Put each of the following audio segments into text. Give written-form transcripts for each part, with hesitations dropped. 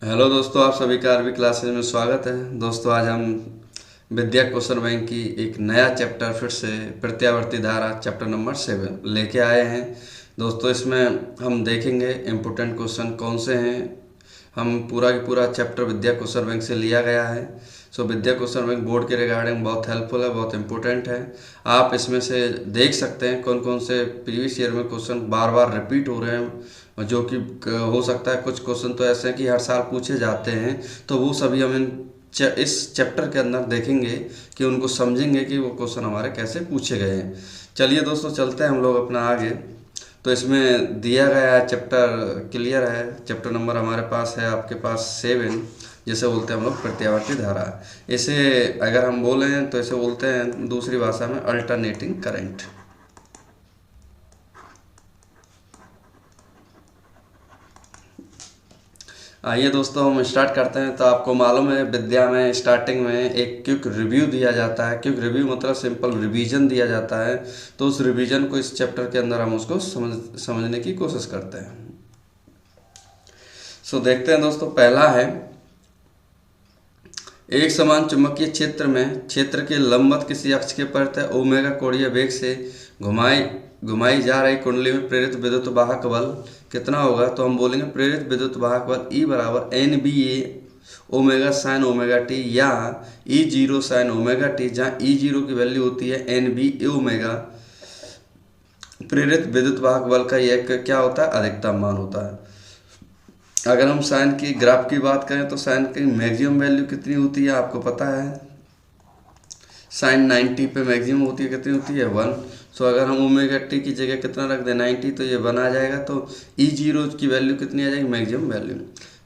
Hello दोस्तों, आप सभी का आरबी क्लासेज में स्वागत है। दोस्तों, आज हम विद्या क्वेश्चन बैंक की एक नया चैप्टर फिर से प्रत्यावर्ती धारा चैप्टर नंबर 7 लेके आए हैं। दोस्तों, इसमें हम देखेंगे इम्पोर्टेंट क्वेश्चन कौन से हैं। हम पूरा की पूरा चैप्टर विद्या क्वेश्चन बैंक से लिया गया है। सो विद्या क्वेश्चन बैंक बोर्ड के रिगार्डिंग बहुत हेल्पफुल है, बहुत इंपॉर्टेंट है। आप इसमें से देख सकते हैं कौन कौन से प्रीवियस ईयर में क्वेश्चन बार बार रिपीट हो रहे हैं, और जो कि हो सकता है कुछ क्वेश्चन तो ऐसे हैं कि हर साल पूछे जाते हैं। तो वो सभी हम इस चैप्टर के अंदर देखेंगे कि उनको समझेंगे कि वो क्वेश्चन हमारे कैसे पूछे गए हैं। चलिए दोस्तों, चलते हैं हम लोग अपना आगे। तो इसमें दिया गया है चैप्टर क्लियर है। चैप्टर नंबर हमारे पास है, आपके पास 7, जिसे बोलते हैं हम लोग प्रत्यावर्ती धारा। इसे अगर हम बोलें तो इसे बोलते हैं दूसरी भाषा में अल्टरनेटिंग करंट। आइए दोस्तों, हम स्टार्ट करते हैं। तो आपको मालूम है विद्या में स्टार्टिंग में एक क्विक रिव्यू दिया जाता है। क्विक रिव्यू मतलब सिंपल रिवीजन दिया जाता है। तो उस रिवीजन को इस चैप्टर के अंदर हम उसको समझने की कोशिश करते हैं। सो देखते हैं दोस्तों, पहला है एक समान चुंबकीय क्षेत्र में क्षेत्र के लंबवत किसी अक्ष के परितः ओमेगा कोणीय वेग से घुमाई घुमाई जा रही कुंडली में प्रेरित विद्युत वाहक बल कितना होगा। तो हम बोलेंगे प्रेरित विद्युत वाहक बल E बराबर NBA omega sine omega T, या E0 साइन ओमेगा टी, जहाँ E0 की वैल्यू होती है NBA ओमेगा। प्रेरित विद्युत वाहक बल का यह क्या होता है, अधिकतम मान होता है। अगर हम साइन की ग्राफ की बात करें तो साइन की मैक्सिमम वैल्यू कितनी होती है, आपको पता है। साइन 90 पे मैक्सिमम होती है, कितनी होती है 1। सो अगर हम ओमेगा टी की जगह कितना रख दें 90, तो ये 1 आ जाएगा। तो E0 की वैल्यू कितनी आ जाएगी, मैक्सिमम वैल्यू।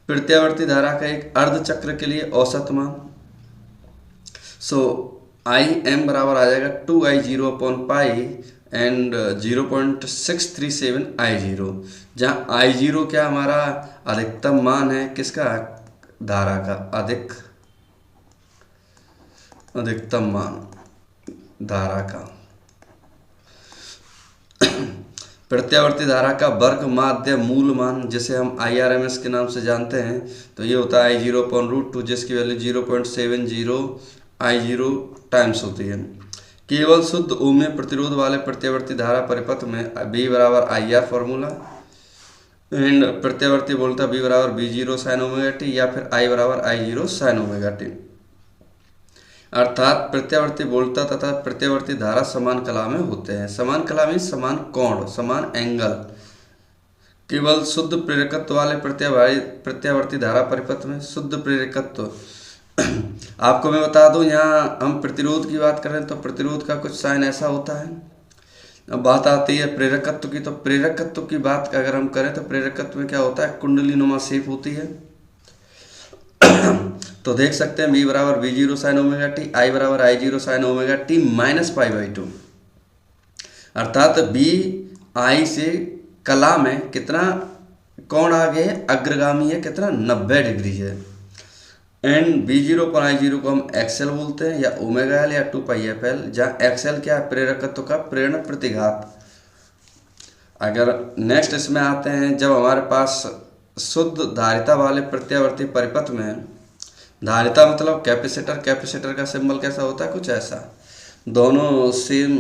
प्रत्यावर्ती धारा का एक अर्ध चक्र के लिए औसत मान। सो IM बराबर आ जाएगा 2I0 upon pi and 0.637 I0, जहाँ I0 क्या हमारा अधिकतम मान है, किसका, धारा का अधिकतम मान धारा का। प्रत्यावर्ती धारा का वर्ग माध्य मूल मान, जिसे हम IRMS के नाम से जानते हैं, तो ये होता है I0 अपॉन √2, जिसकी वैल्यू 0.70 I0 टाइम्स होती है। केवल शुद्ध ओमे प्रतिरोध वाले प्रत्यावर्ती धारा परिपथ में B बराबर IR फॉर्मूला एंड प्रत्यावर्ती वोल्टा B बराबर B0 साइन ओमेगा टी, या फिर I बराबर I0 साइन ओमेगा टी। अर्थात प्रत्यावर्ती वोल्टा तथा प्रत्यावर्ती धारा समान कला में होते हैं। समान कला में समान कोण, समान एंगल। केवल शुद्ध प्रेरकत्व वाले प्रत्यावर्ती धारा परिपथ में शुद्ध प्रेरकत्व। आपको मैं बता दूं, यहाँ हम प्रतिरोध की बात करें तो प्रतिरोध का कुछ साइन ऐसा होता है। अब बात आती है प्रेरकत्व की, तो प्रेरकत्व की बात अगर हम करें तो प्रेरकत्व में क्या होता है, कुंडली नुमा शेप होती है। तो देख सकते हैं B बराबर B0 sign omega T, I बराबर I0 sine omega t minus pi. अर्थात BI से कला में कितना कोण आगे है, अग्रगामी है, कितना 90 डिग्री है। एंड B0 पर I0 को हम XL बोलते हैं, या ओमेगा L, या 2πfL, जहाँ XL क्या है, प्रेरकत्व का प्रेरण प्रतिघात। अगर नेक्स्ट इसमें आते हैं, जब हमारे पास शुद्ध धारिता वाले प्रत्यावर्ती परिपथ में, धारिता मतलब कैपेसिटर, कैपेसिटर का सिंबल कैसा होता है, कुछ ऐसा, दोनों सेम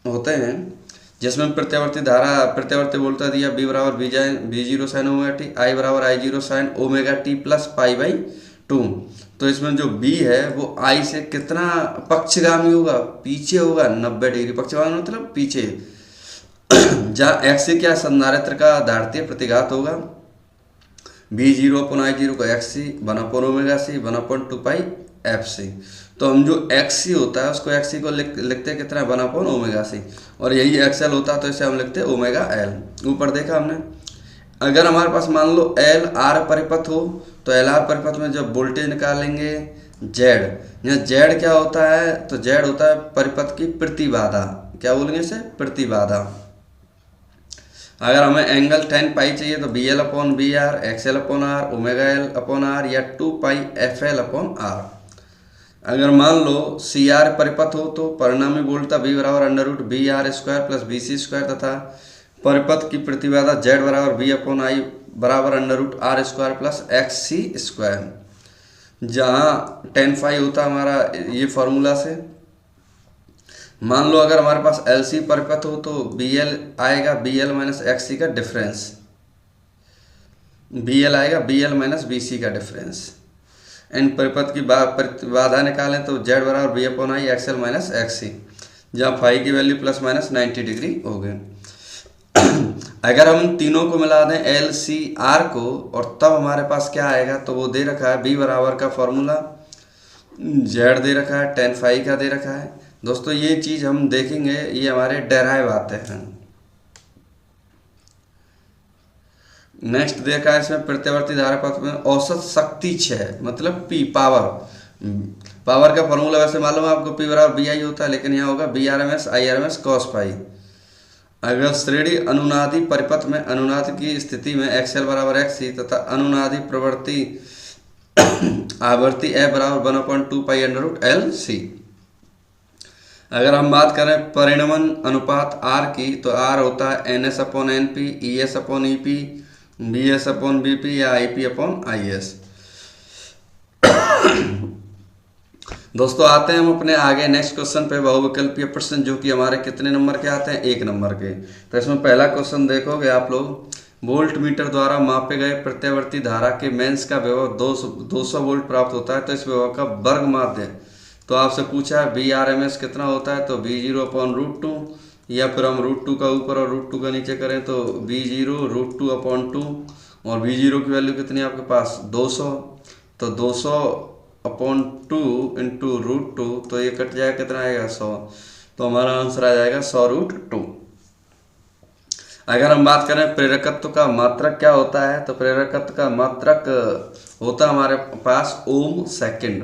होते हैं, जिसमें प्रत्यावर्ती धारा प्रत्यावर्ती वोल्टा दिया B बराबर B0 sign omega T, I बराबर I0 sine omega t plus pi. तो इसमें जो B है वो I से कितना पक्षगामी होगा, पीछे होगा 90 डिग्री। पक्षगामी मतलब पीछे, जहाँ X से क्या, संधारित्र का धारितीय प्रतिघात होगा। B0 अपॉन I0 को XC 1 upon omega C 1 upon 2πfC। तो हम जो XC होता है उसको XC को लिखते हैं कितना, 1 अपॉन ओमेगा C, और यही XL होता है तो इसे हम लिखते हैं ओमेगा L। ऊपर देखा हमने। अगर हमारे पास मान लो LR परिपथ हो, तो LR परिपथ में जब वोल्टेज निकालेंगे Z, यहाँ Z क्या होता है, तो Z होता है परिपथ की प्रतिबाधा। क्या बोलेंगे इसे, प्रतिबाधा। अगर हमें एंगल tan पाई चाहिए तो BL upon BR, XL upon R, omega L upon R, या 2πfL अपॉन R। अगर मान लो CR परिपथ हो तो परिणामी वोल्टा B बराबर √BR² प्लस BC² तथा परिपथ की प्रतिबाधा Z बराबर B अपॉन I बराबर √r² प्लस XC², जहाँ tan phi होता है हमारा ये फॉर्मूला से। मान लो अगर हमारे पास LC परिपथ हो तो BL आएगा BL माइनस XC का डिफरेंस, BL आएगा BL माइनस BC का डिफरेंस। एंड परिपथ की बाधा निकालें तो Z बराबर B/I XL माइनस XC, जहाँ फाई की वैल्यू प्लस माइनस 90 डिग्री हो गए। अगर हम तीनों को मिला दें LCR को और तब हमारे पास क्या आएगा, तो वो दे रखा है B बराबर का फॉर्मूला, Z दे रखा है, tan phi का दे रखा है। दोस्तों ये चीज़ हम देखेंगे, ये हमारे डेराइव आते हैं। नेक्स्ट देखा है इसमें प्रत्यावर्ती धारा पथ में औसत शक्ति क्षय मतलब P पावर का फॉर्मूला वैसे मालूम है आपको, P बराबर BI होता है, लेकिन यहाँ होगा BRMS IRMS cos phi। अगर श्रेणी अनुनादी परिपथ में अनुनाद की स्थिति में XL बराबर XC तथा अनुनादी प्रवृत्ति आवर्ती F बराबर 1/2 π/LC। अगर हम बात करें परिणमन अनुपात R की, तो R होता है NS/NP, ES/EP, BS/BP या IP/IS। दोस्तों आते हैं हम अपने आगे नेक्स्ट क्वेश्चन पे, बहुविकल्पीय प्रश्न, जो कि हमारे कितने नंबर के आते हैं, 1 नंबर के। तो इसमें पहला क्वेश्चन देखोगे आप लोग, वोल्ट मीटर द्वारा मापे गए प्रत्यावर्ती धारा के मेंस का विभव 200 वोल्ट प्राप्त होता है, तो इस विभव का वर्ग माध्य। तो आपसे पूछा है BRMS कितना होता है, तो V0/√2, या फिर हम √2 का ऊपर और √2 का नीचे करें तो V0 √2/2, और V0 की वैल्यू कितनी है आपके पास 200, तो 200/2 इंटू √2, तो ये कट जाएगा, कितना आएगा 100, तो हमारा आंसर आ जाएगा 100√2। अगर हम बात करें प्रेरकत्व का मात्रक क्या होता है, तो प्रेरकत्व का मात्रक होता है हमारे पास ओम सेकंड।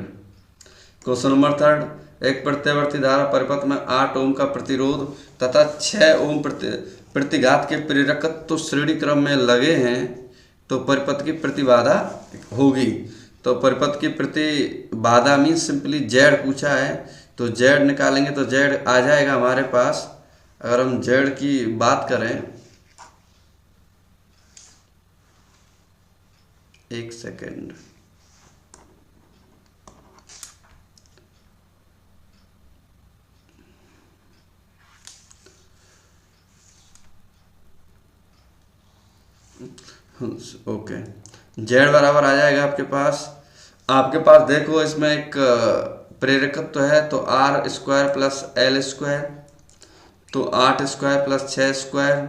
क्वेश्चन नंबर 3, एक प्रत्यावर्ती धारा परिपथ में 8 ओम का प्रतिरोध तथा 6 ओम प्रतिघात के प्रेरकत्व श्रेणी क्रम में लगे हैं, तो परिपथ की प्रतिबाधा होगी। तो परिपथ की प्रतिबाधा मीन्स सिंपली Z पूछा है, तो Z निकालेंगे तो Z आ जाएगा हमारे पास। अगर हम Z की बात करें, एक सेकेंड, ओके, Z बराबर आ जाएगा आपके पास देखो इसमें एक प्रेरकत्व तो है, तो R² प्लस L², तो 8² प्लस 6²,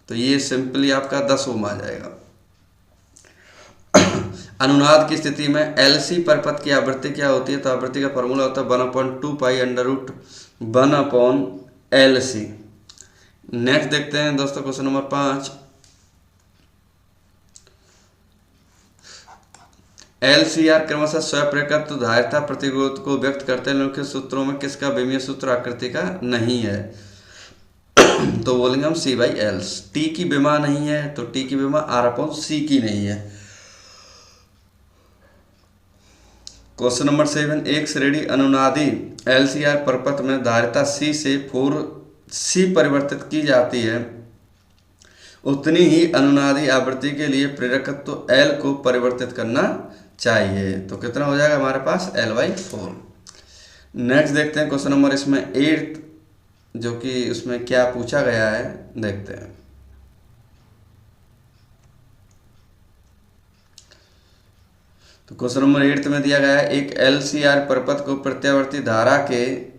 तो ये सिंपली आपका 10 ओम आ जाएगा। अनुनाद की स्थिति में LC परिपथ की आवृत्ति क्या होती है, तो आवृत्ति का फॉर्मूला होता है 1/2 π/√1/LC। नेक्स्ट देखते हैं दोस्तों क्वेश्चन नंबर 5, LCR क्रमशः स्वप्रेरकत्व धारिता प्रतिरोध को व्यक्त करते हैं निम्नलिखित सूत्रों में किसका विमीय सूत्र आकृति का नहीं है, तो बोलेंगे हम C/L। T की विमा नहीं है, तो T की विमा R/C की नहीं है। क्वेश्चन नंबर 7, एक श्रेणी अनुनादी LCR परिपथ में धारिता C से 4C परिवर्तित की जाती है, उतनी ही अनुनादी आवृत्ति के लिए प्रेरकत्व L को परिवर्तित करना चाहिए, तो कितना हो जाएगा हमारे पास L/4। नेक्स्ट देखते हैं क्वेश्चन नंबर इसमें 8, जो कि उसमें क्या पूछा गया है देखते हैं। तो क्वेश्चन नंबर 8 में दिया गया है, एक LCR परिपथ को प्रत्यावर्ती धारा के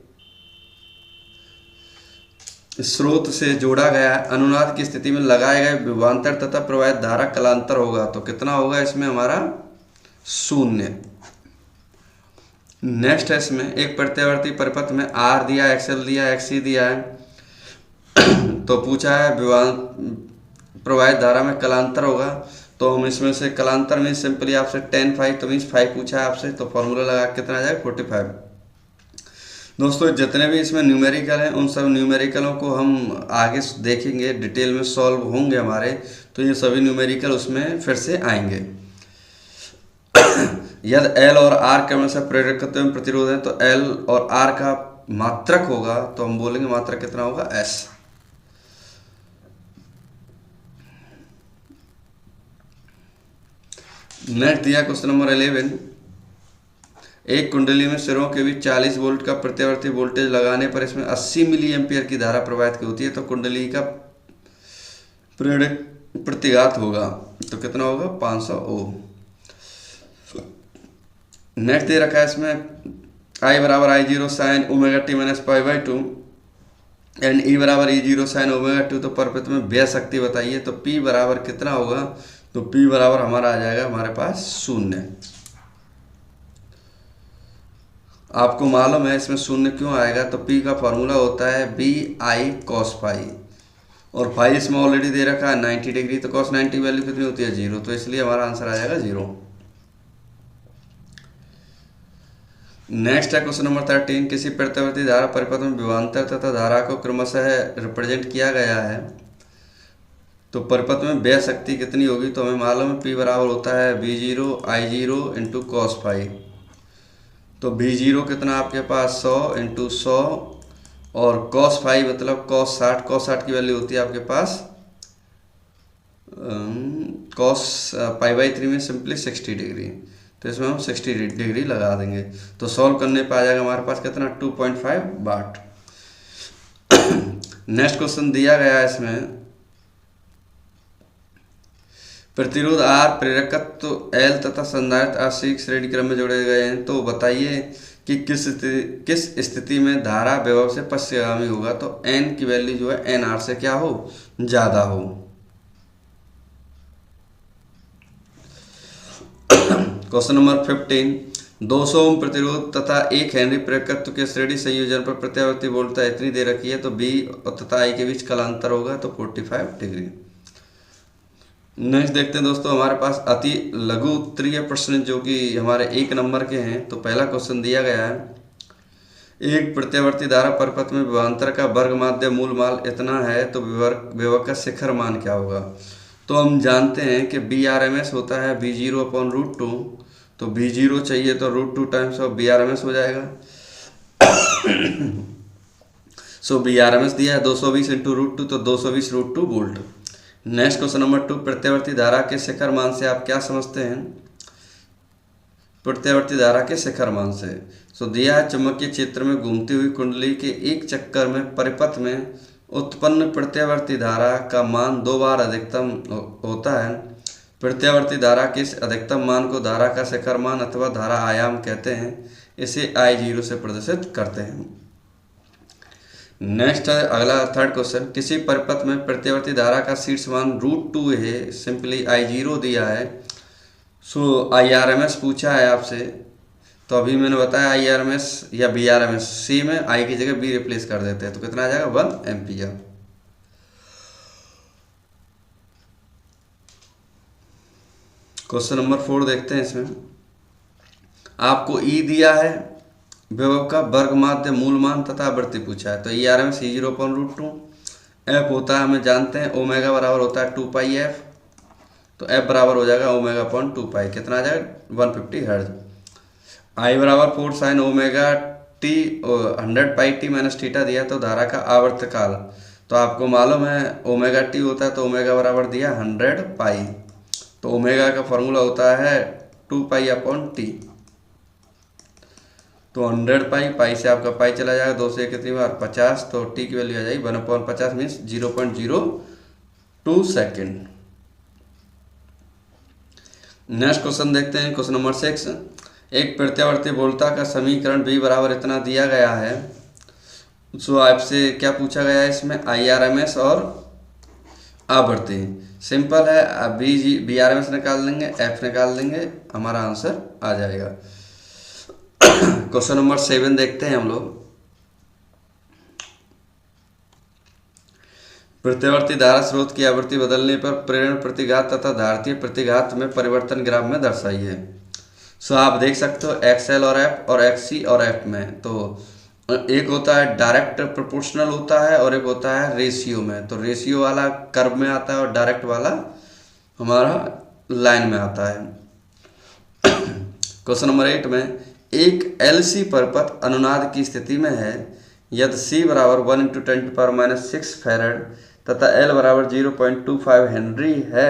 स्रोत से जोड़ा गया है, अनुनाद की स्थिति में लगाए गए विभवांतर तथा प्रवाहित धारा कलांतर होगा, तो कितना होगा इसमें हमारा 0। नेक्स्ट है इसमें, एक प्रत्यावर्ती परिपथ में R दिया, XL दिया, XC दिया है, तो पूछा है प्रवाहित धारा में कलांतर होगा, तो हम इसमें से कलांतर में सिंपली आपसे tan phi, तो मीन्स 5 पूछा है आपसे, तो फॉर्मूला लगा कितना आ जाएगा 45। दोस्तों जितने भी इसमें न्यूमेरिकल हैं उन सब न्यूमेरिकलों को हम आगे देखेंगे, डिटेल में सॉल्व होंगे हमारे, तो ये सभी न्यूमेरिकल उसमें फिर से आएंगे। यदि L और R क्रमशः प्रेरकत्व में प्रतिरोध है, तो L और R का मात्रक होगा, तो हम बोलेंगे मात्रक कितना होगा S। नेक्स्ट दिया क्वेश्चन नंबर 11, एक कुंडली में सिरों के बीच 40 वोल्ट का प्रत्यावर्ती वोल्टेज लगाने पर इसमें 80 मिली एम्पियर की धारा प्रवाहित की होती है, तो कुंडली का प्रेरक प्रतिघात होगा, तो कितना होगा 500 ओम। नेक्स्ट दे रखा है इसमें आई बराबर I zero sine omega t minus pi by two and E बराबर E zero sine omega two, तो परपथ में व्यय शक्ति बताइए, तो पी बराबर कितना होगा, तो पी बराबर हमारा आ जाएगा हमारे पास 0। आपको मालूम है इसमें 0 क्यों आएगा, तो पी का फॉर्मूला होता है बी आई कॉस फाई, और फाई इसमें ऑलरेडी दे रखा है 90 डिग्री, तो कॉस 90 वैल्यू कितनी होती है 0, तो इसलिए हमारा आंसर आ जाएगा 0। नेक्स्ट है क्वेश्चन नंबर 13, किसी प्रत्यावर्ती धारा परिपथ में विभवांतर तथा धारा को क्रमशः रिप्रेजेंट किया गया है, तो परिपथ में व्यय शक्ति कितनी होगी, तो हमें मालूम है पी बराबर होता है बी जीरो आई जीरो इंटू कॉस फाई, तो बी जीरो कितना आपके पास 100 इंटू 100 और कॉस फाई मतलब कॉस 60, कॉस 60 की वैल्यू होती है आपके पास कॉस पाई बाई 3 में सिंपली 60 डिग्री, तो इसमें हम 60 डिग्री लगा देंगे, तो सॉल्व करने पर आ जाएगा हमारे पास कितना 2.5 वाट। नेक्स्ट क्वेश्चन दिया गया है इसमें प्रतिरोध आर, प्रेरकत्व एल तथा संधारित्र आर सी श्रेणी क्रम में जोड़े गए हैं, तो बताइए कि किस स्थिति में धारा विभव से पश्चिमगामी होगा, तो एन की वैल्यू जो है एन आर से क्या हो ज़्यादा हो। क्वेश्चन नंबर 15, 200 ओम प्रतिरोध तथा 1 हेनरी प्रेरकत्व के श्रेणी संयोजन पर प्रत्यावर्ती वोल्टता इतनी दे रखी है, तो बी तथा आई के बीच कालांतर होगा, तो 45 डिग्री। नेक्स्ट देखते हैं दोस्तों, हमारे पास अति लघु उत्तरीय प्रश्न जो कि हमारे 1 नंबर के हैं, तो पहला क्वेश्चन दिया गया है, एक प्रत्यावर्ती धारा परिपथ में विभवांतर का वर्ग माध्य मूल मान इतना है, तो विभव का शिखर मान क्या होगा, तो हम जानते हैं कि बी आर एम एस होता है B zero upon root two, तो बी जीरो चाहिए तो root 2 times of B R M S हो जाएगा। So B R M S दिया है 220 इंटू रूट 2, तो 220 root 2 volt. Next question number 2, प्रत्यावर्ती धारा के शिखर मान से आप क्या समझते हैं, प्रत्यावर्ती धारा के शिखर मान से, सो दिया है चुंबकीय क्षेत्र में घूमती हुई कुंडली के एक चक्कर में परिपथ में उत्पन्न प्रत्यावर्ती धारा का मान 2 बार अधिकतम होता है। प्रत्यावर्ती धारा के इस अधिकतम मान को धारा का शिखर मान अथवा धारा आयाम कहते हैं, इसे आई जीरो से प्रदर्शित करते हैं। नेक्स्ट है अगला 3rd क्वेश्चन, किसी परिपथ में प्रत्यावर्ती धारा का शीर्ष मान रूट 2 है, सिंपली आई जीरो दिया है, सो आई आर एम एस पूछा है आपसे, तो अभी मैंने बताया आई आर एम एस या बी आर एम एस, सी में आई की जगह बी रिप्लेस कर देते हैं, तो कितना आ जाएगा 1 एम्पियर। क्वेश्चन नंबर 4 देखते हैं, इसमें आपको ई दिया है, विभव का वर्ग माध्य मूल मान तथा आवृत्ति पूछा है, तो E R M S E zero upon root 2, F होता है हमें जानते हैं ओमेगा बराबर होता है 2 पाई एफ, तो एफ बराबर हो जाएगा ओमेगा अपॉन 2 पाई, कितना आ जाएगा 150 हर्ट्ज। आई बराबर 4 sign omega T 100 pi T minus theta दिया, तो धारा का आवर्तकाल, तो आपको मालूम है ओमेगा टी होता है, तो ओमेगा बराबर दिया 100 पाई, तो ओमेगा का फॉर्मूला होता है 2 पाई अपॉन टी, तो 100 पाई, पाई से आपका पाई चला जाएगा, 2 से कितनी बार 50, तो टी की वैल्यू आ जाएगी 1/50 मीन्स 0.02 सेकेंड। नेक्स्ट क्वेश्चन देखते हैं, क्वेश्चन नंबर 6, एक प्रत्यावर्ती वोल्टता का समीकरण बी बराबर इतना दिया गया है, सो आपसे क्या पूछा गया है इसमें आई आर एम एस और आवृत्ति, सिंपल है, बी आर एम एस निकाल देंगे, एफ निकाल देंगे, हमारा आंसर आ जाएगा। क्वेश्चन नंबर 7 देखते हैं हम लोग, प्रत्यावर्ती धारा स्रोत की आवृत्ति बदलने पर प्रेरण प्रतिघात तथा धारतीय प्रतिघात में परिवर्तन ग्राफ में दर्शाइए। सो आप देख सकते हो एक्सएल और एफ और एक्सी और एफ में, तो एक होता है डायरेक्ट प्रोपोर्शनल होता है और एक होता है रेशियो में, तो रेशियो वाला कर्व में आता है और डायरेक्ट वाला हमारा लाइन में आता है। क्वेश्चन नंबर 8 में एक एलसी परिपथ अनुनाद की स्थिति में है, यदि सी बराबर 1 × 10⁻⁶ फैरड तथा एल बराबर 0.25 हेनरी है,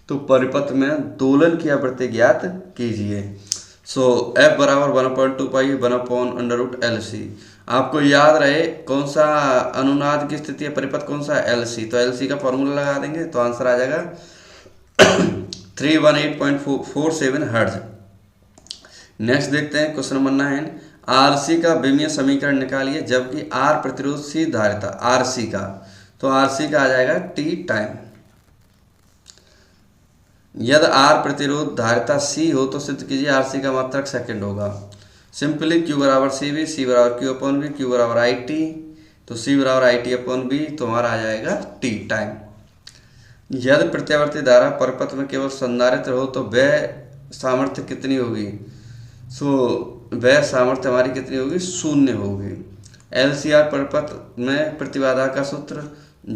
तो परिपथ में दोलन की आवृत्ति ज्ञात कीजिए। सो F बराबर 1/2 पाई 1/√LC। आपको याद रहे कौन सा अनुनाद की स्थिति है, परिपथ कौन सा है, LC, तो LC का फॉर्मूला लगा देंगे तो आंसर आ जाएगा 318.47 हर्ट्ज। नेक्स्ट देखते हैं क्वेश्चन नंबर 9। RC का विमीय समीकरण निकालिए जबकि R प्रतिरोध, C धारिता। RC का, तो RC का आ जाएगा T टाइम। यदि R प्रतिरोध धारिता C हो तो सिद्ध कीजिए RC का मात्रक सेकंड होगा। सिंपली Q बराबर CV, C बराबर Q अपॉन V, Q बराबर IT, तो C बराबर IT अपॉन V, तो हमारा आ जाएगा T टाइम। यदि प्रत्यावर्ती धारा परिपथ में केवल संधारित्र हो तो वह सामर्थ्य कितनी होगी? वह सामर्थ्य हमारी कितनी होगी? 0 होगी। LCR परिपथ में प्रतिबाधा का सूत्र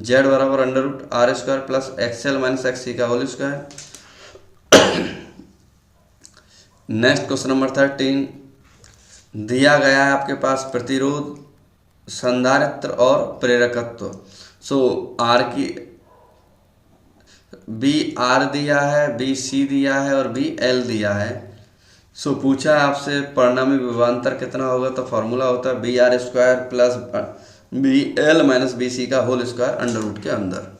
Z बराबर √R² plus XL minus XC का whole square. Next question number 13 दिया गया है आपके पास प्रतिरोध, संधारित्र और प्रेरकत्व। आर की बी आर दिया है, बी सी दिया है और बी एल दिया है। पूछा है आपसे परिणामी विभवांतर कितना होगा, तो फॉर्मूला होता है BR² plus BL minus BC का होल स्क्वायर अंडर रूट के अंदर।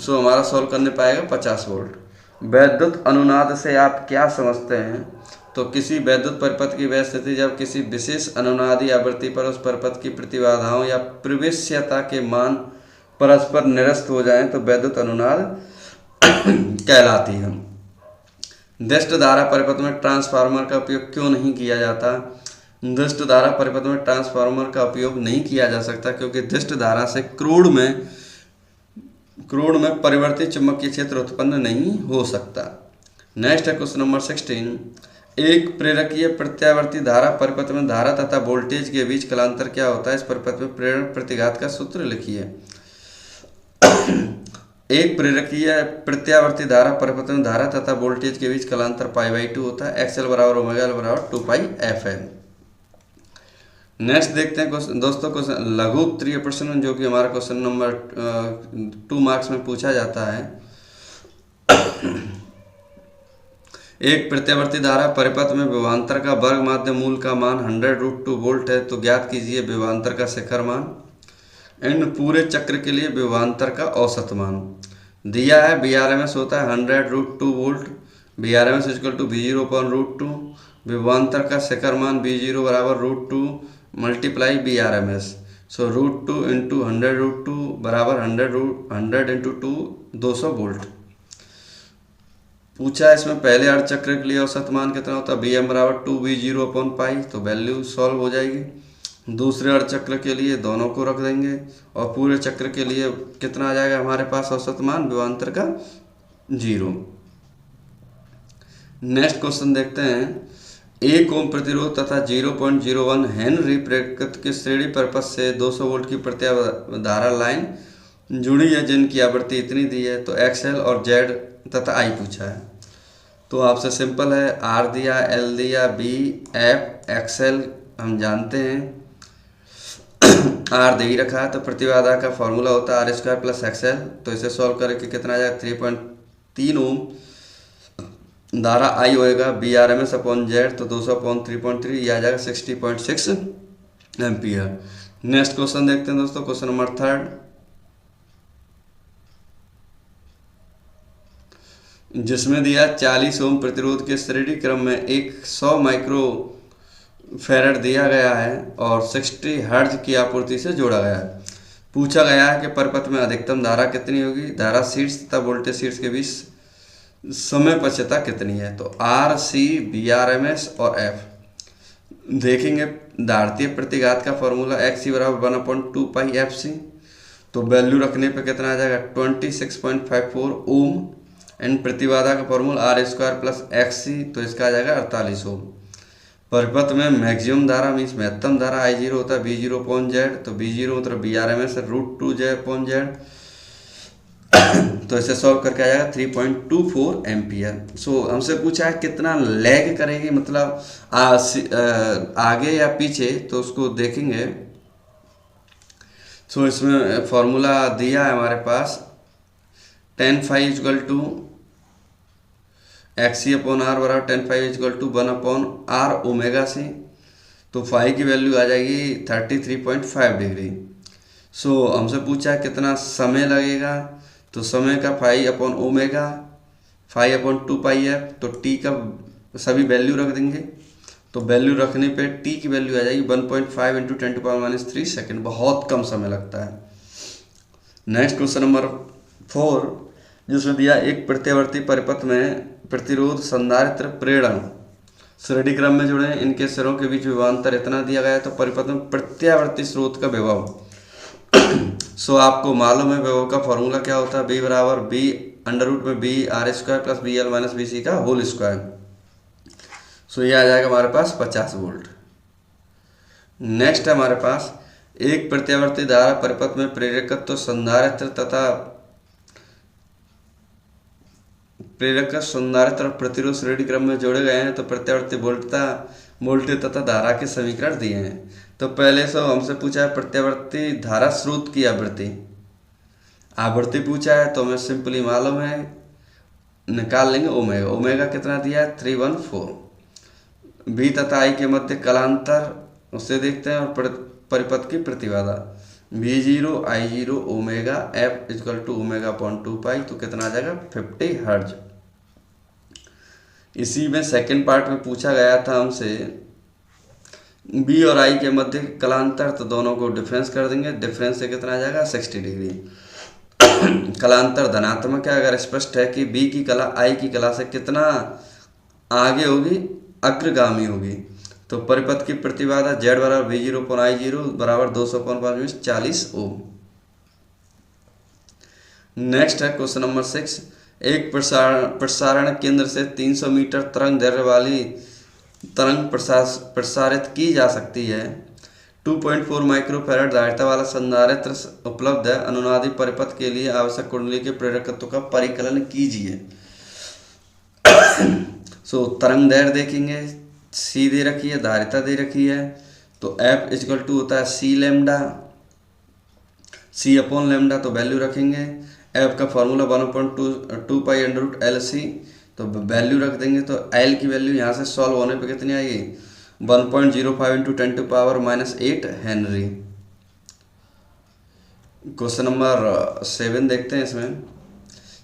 हमारा सॉल्व करने पाएगा 50 वोल्ट। वैद्युत अनुनाद से आप क्या समझते हैं? तो किसी वैद्युत परिपथ की वह स्थिति जब किसी विशेष अनुनादी आवृत्ति पर उस परिपथ की प्रतिबाधाओं या प्रवेश्यता के मान परस्पर निरस्त हो जाएं तो वैद्युत अनुनाद कहलाती है। दिष्ट धारा परिपथ में ट्रांसफार्मर का उपयोग क्यों नहीं किया जाता? दिष्ट धारा परिपथ में ट्रांसफार्मर का उपयोग नहीं किया जा सकता क्योंकि दिष्ट धारा से क्रोड में परिवर्तित चुंबकीय क्षेत्र उत्पन्न नहीं हो सकता। नेक्स्ट है क्वेश्चन नंबर 16। एक प्रेरकीय प्रत्यावर्ती धारा परिपथ में धारा तथा वोल्टेज के बीच कालांतर क्या होता है? इस परिपथ में प्रेरण प्रतिघात का सूत्र लिखिए। एक प्रेरकीय प्रत्यावर्ती धारा परिपथ में धारा तथा वोल्टेज के बीच कालांतर π/2 होता है। XL बराबर ओमेगा L बराबर 2πfl। नेक्स्ट देखते हैं दोस्तों क्वेश्चन लघु उत्तरीय प्रश्न, जो कि हमारा क्वेश्चन नंबर 2 मार्क्स में पूछा जाता है। एक प्रत्यावर्ती धारा परिपथ में विभवांतर का वर्ग माध्य मूल का मान 100√2 वोल्ट है, तो ज्ञात कीजिए विभवांतर का शिखर मान एंड पूरे चक्र के लिए विभवांतर का औसत मान। दिया है Vrms होता है 100√2 वोल्ट, Vrms = V0/√2। विभवांतर का शिखर मान V0 बराबर √2 मल्टीप्लाई Vrms। √2 × 100√2 बराबर 100 × 2 200 वोल्ट। पूछा है इसमें पहले अर्ध चक्र के लिए औसत मान कितना होता है? Vm बराबर 2V0/π, तो वैल्यू सॉल्व हो जाएगी। दूसरे अर्ध चक्र के लिए दोनों को रख देंगे और पूरे चक्र के लिए कितना आ जाएगा हमारे पास औसत मान विभवांतर का 0। नेक्स्ट क्वेश्चन देखते हैं। 1 ओम प्रतिरोध तथा 0.01 हेनरी प्रेरकत्व के श्रेणी परिपथ से 200 वोल्ट की प्रतिधारा लाइन जुड़ी है जिनकी आवृत्ति इतनी दी है, तो XL और Z तथा I पूछा है। तो आपसे सिंपल है, R दिया, L दिया, B, F, XL हम जानते हैं, R दे ही रखा है, तो प्रतिबाधा का फॉर्मूला होता है R² प्लस XL। तो इसे सॉल्व करके कितना आ जाएगा 3.3 ओम धारा I होएगा Vrms/Z, तो 200/3.3 ये आ जाएगा 60.6 एम्पियर। नेक्स्ट क्वेश्चन देखते हैं दोस्तों, क्वेश्चन नंबर 3 जिसमें दिया 40 ओम प्रतिरोध के श्रेणी क्रम में एक 100 माइक्रो फैराड दिया गया है और 60 हर्ट्ज की आपूर्ति से जोड़ा गया है। पूछा गया है कि परिपथ में अधिकतम धारा कितनी होगी, धारा शीर्ष तथा वोल्टेज शीर्ष के बीच समय पश्चता कितनी है। तो R, C, Vrms और F देखेंगे। धारतीय प्रतिघात का फॉर्मूला XC बराबर 1/2πfc, तो वैल्यू रखने पे कितना आ जाएगा 26.54 ओम एंड प्रतिबाधा का फॉर्मूला R² प्लस XC, तो इसका आ जाएगा 48 ओम। परिपथ में मैक्सिमम धारा मीन्स महत्तम धारा I0 होता है V0/Z, तो V0 मतलब Vrms √2Z/Z, तो इसे सॉल्व करके आ जाएगा 3.24 एम्पियर। हमसे पूछा है कितना लैग करेगी, मतलब आगे या पीछे, तो उसको देखेंगे। सो इसमें फॉर्मूला दिया है हमारे पास, tan phi equal to X C upon R बराबर tan phi equal to one upon R omega C. तो फाइव की वैल्यू आ जाएगी 33.5 डिग्री। सो हमसे पूछा है कितना समय लगेगा, तो समय का phi upon omega, phi upon two pi f, तो टी का सभी वैल्यू रख देंगे। तो वैल्यू रखने पे टी की वैल्यू आ जाएगी 1.5 इंटू 10⁻³ सेकेंड, बहुत कम समय लगता है। नेक्स्ट क्वेश्चन नंबर 4, जिसमें दिया एक प्रत्यावर्ती परिपथ में प्रतिरोध, संधारित्र, प्रेरण श्रेणी क्रम में जुड़े, इनके सिरों के बीच विभवांतर इतना दिया गया है। तो परिपथ में प्रत्यावर्ती स्रोत का विभव सो आपको मालूम है विभव का फॉर्मूला क्या होता है, बी बराबर बी अंडर रूट में B R square plus B L minus B C का होल स्क्वायर। सो ये आ जाएगा हमारे पास 50 वोल्ट। नेक्स्ट है हमारे पास एक प्रत्यावर्ती धारा परिपथ में प्रेरकत्व, संधारित्र तथा संधारित्र प्रतिरोध श्रेणी क्रम में जोड़े गए हैं। तो प्रत्यावर्ती वोल्टेज तथा धारा के समीकरण दिए हैं। तो पहले से हमसे पूछा है प्रत्यावर्ती धारा स्रोत की आवृत्ति पूछा है, तो हमें सिंपली मालूम है, निकाल लेंगे ओमेगा। ओमेगा कितना दिया है 314। बी तथा आई के मध्य कलांतर उससे देखते हैं, और परिपथ की प्रतिबाधा V0 I0 omega F is equal to omega upon 2 pi, तो कितना आ जाएगा 50 हर्ज। इसी में सेकंड पार्ट में पूछा गया था हमसे बी और आई के मध्य कलांतर, तो दोनों को डिफरेंस कर देंगे, डिफरेंस से कितना आ जाएगा 60 डिग्री। कलांतर धनात्मक है, अगर स्पष्ट है कि बी की कला आई की कला से कितना आगे होगी, अग्रगामी होगी। तो परिपथ की प्रतिबाधा Z बराबर V0 अपॉन I0 बराबर 200/5 40 ओम। नेक्स्ट है क्वेश्चन नंबर 6, एक प्रसारण केंद्र से 300 मीटर तरंग दैर्ध्य वाली तरंग प्रसारित की जा सकती है। 2.4 माइक्रोफैराड धारिता वाला संधारित्र उपलब्ध है। अनुनादी परिपथ के लिए आवश्यक कुंडली के प्रेरकत्व का परिकलन कीजिए। सो तरंग दैर्ध्य देखेंगे, सी दे रखी है, धारिता दे रखी है, तो एफ इजकल टू होता है C lambda, C upon lambda, तो वैल्यू रखेंगे। एफ का formula 1/2 pi under root L C, तो वैल्यू रख देंगे। तो एल की वैल्यू यहाँ से सॉल्व होने पे कितनी आएगी 1.05 इंटू 10⁻⁸ हेनरी। क्वेश्चन नंबर 7 देखते हैं। इसमें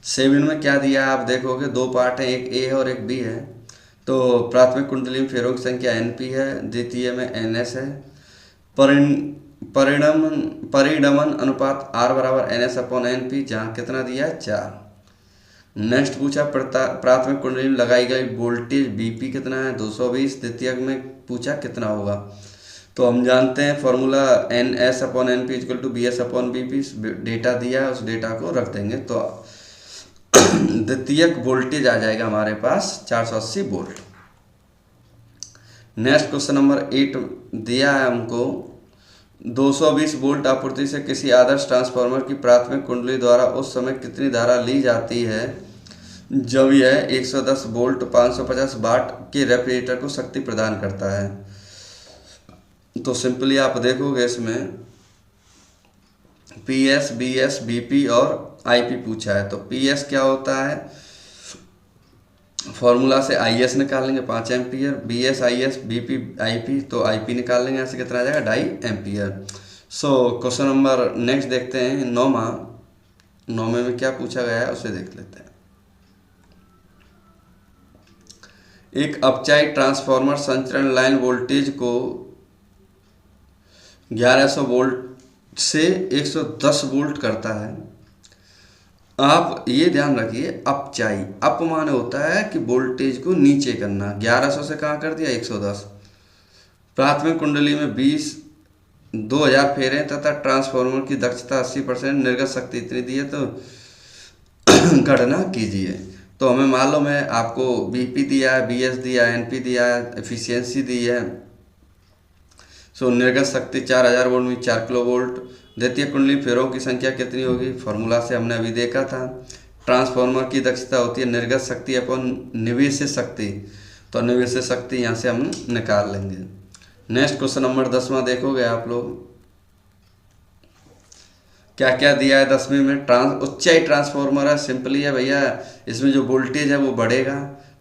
7 में क्या दिया है आप देखोगे, दो पार्ट हैं, एक ए है और एक बी है। तो प्राथमिक कुंडली में फेरों की संख्या NP है, द्वितीय में NS है। परिणमन अनुपात R बराबर NS अपॉन NP, जहाँ कितना दिया है 4। नेक्स्ट पूछा प्राथमिक कुंडली में लगाई गई वोल्टेज BP कितना है 220, द्वितीय में पूछा कितना होगा। तो हम जानते हैं फॉर्मूला NS अपॉन NP equal to BS upon BP, data दिया है, उस डेटा को रख देंगे। तो द्वितीयक वोल्टेज आ जाएगा हमारे पास 480 वोल्ट। नेक्स्ट क्वेश्चन नंबर 8 दिया है हमको, 220 वोल्ट आपूर्ति से किसी आदर्श ट्रांसफार्मर की प्राथमिक कुंडली द्वारा उस समय कितनी धारा ली जाती है जब यह 110 वोल्ट 550 वाट के रेफ्रिजरेटर को शक्ति प्रदान करता है। तो सिंपली आप देखोगे इसमें PS, BS, BP और IP पूछा है। तो PS क्या होता है, फॉर्मूला से IS निकालेंगे 5 ampere, BS IS BP IP, तो IP निकाल लेंगे, ऐसे कितना आ जाएगा 2.5 ampere. So question number next देखते हैं 9वें में क्या पूछा गया है उसे देख लेते हैं। एक अपचाई ट्रांसफार्मर संचरण लाइन वोल्टेज को 1100 वोल्ट से 110 वोल्ट करता है। आप ये ध्यान रखिए, अपचाई, अप माने होता है कि वोल्टेज को नीचे करना, 1100 से कहाँ कर दिया 110। प्राथमिक कुंडली में 2000 फेरे तथा ट्रांसफार्मर की दक्षता 80%, निर्गत शक्ति इतनी दी है, तो गणना कीजिए। तो हमें मालूम है, आपको BP दिया है, BS दिया है, NP दिया है, एफिशिएंसी दी है। सो निर्गत शक्ति 4000 वोल्ट में 4 किलो वोल्ट। द्वितीय कुंडली फेरों की संख्या कितनी होगी, फॉर्मूला से हमने अभी देखा था। ट्रांसफार्मर की दक्षता होती है निर्गत शक्ति अपॉन निवेशित शक्ति, तो निवेशित शक्ति यहाँ से हम निकाल लेंगे। नेक्स्ट क्वेश्चन नंबर 10वां देखोगे आप लोग, क्या क्या दिया है 10वीं में, उच्चाई ट्रांसफॉर्मर है, सिंपली है भैया, इसमें जो वोल्टेज है वो बढ़ेगा।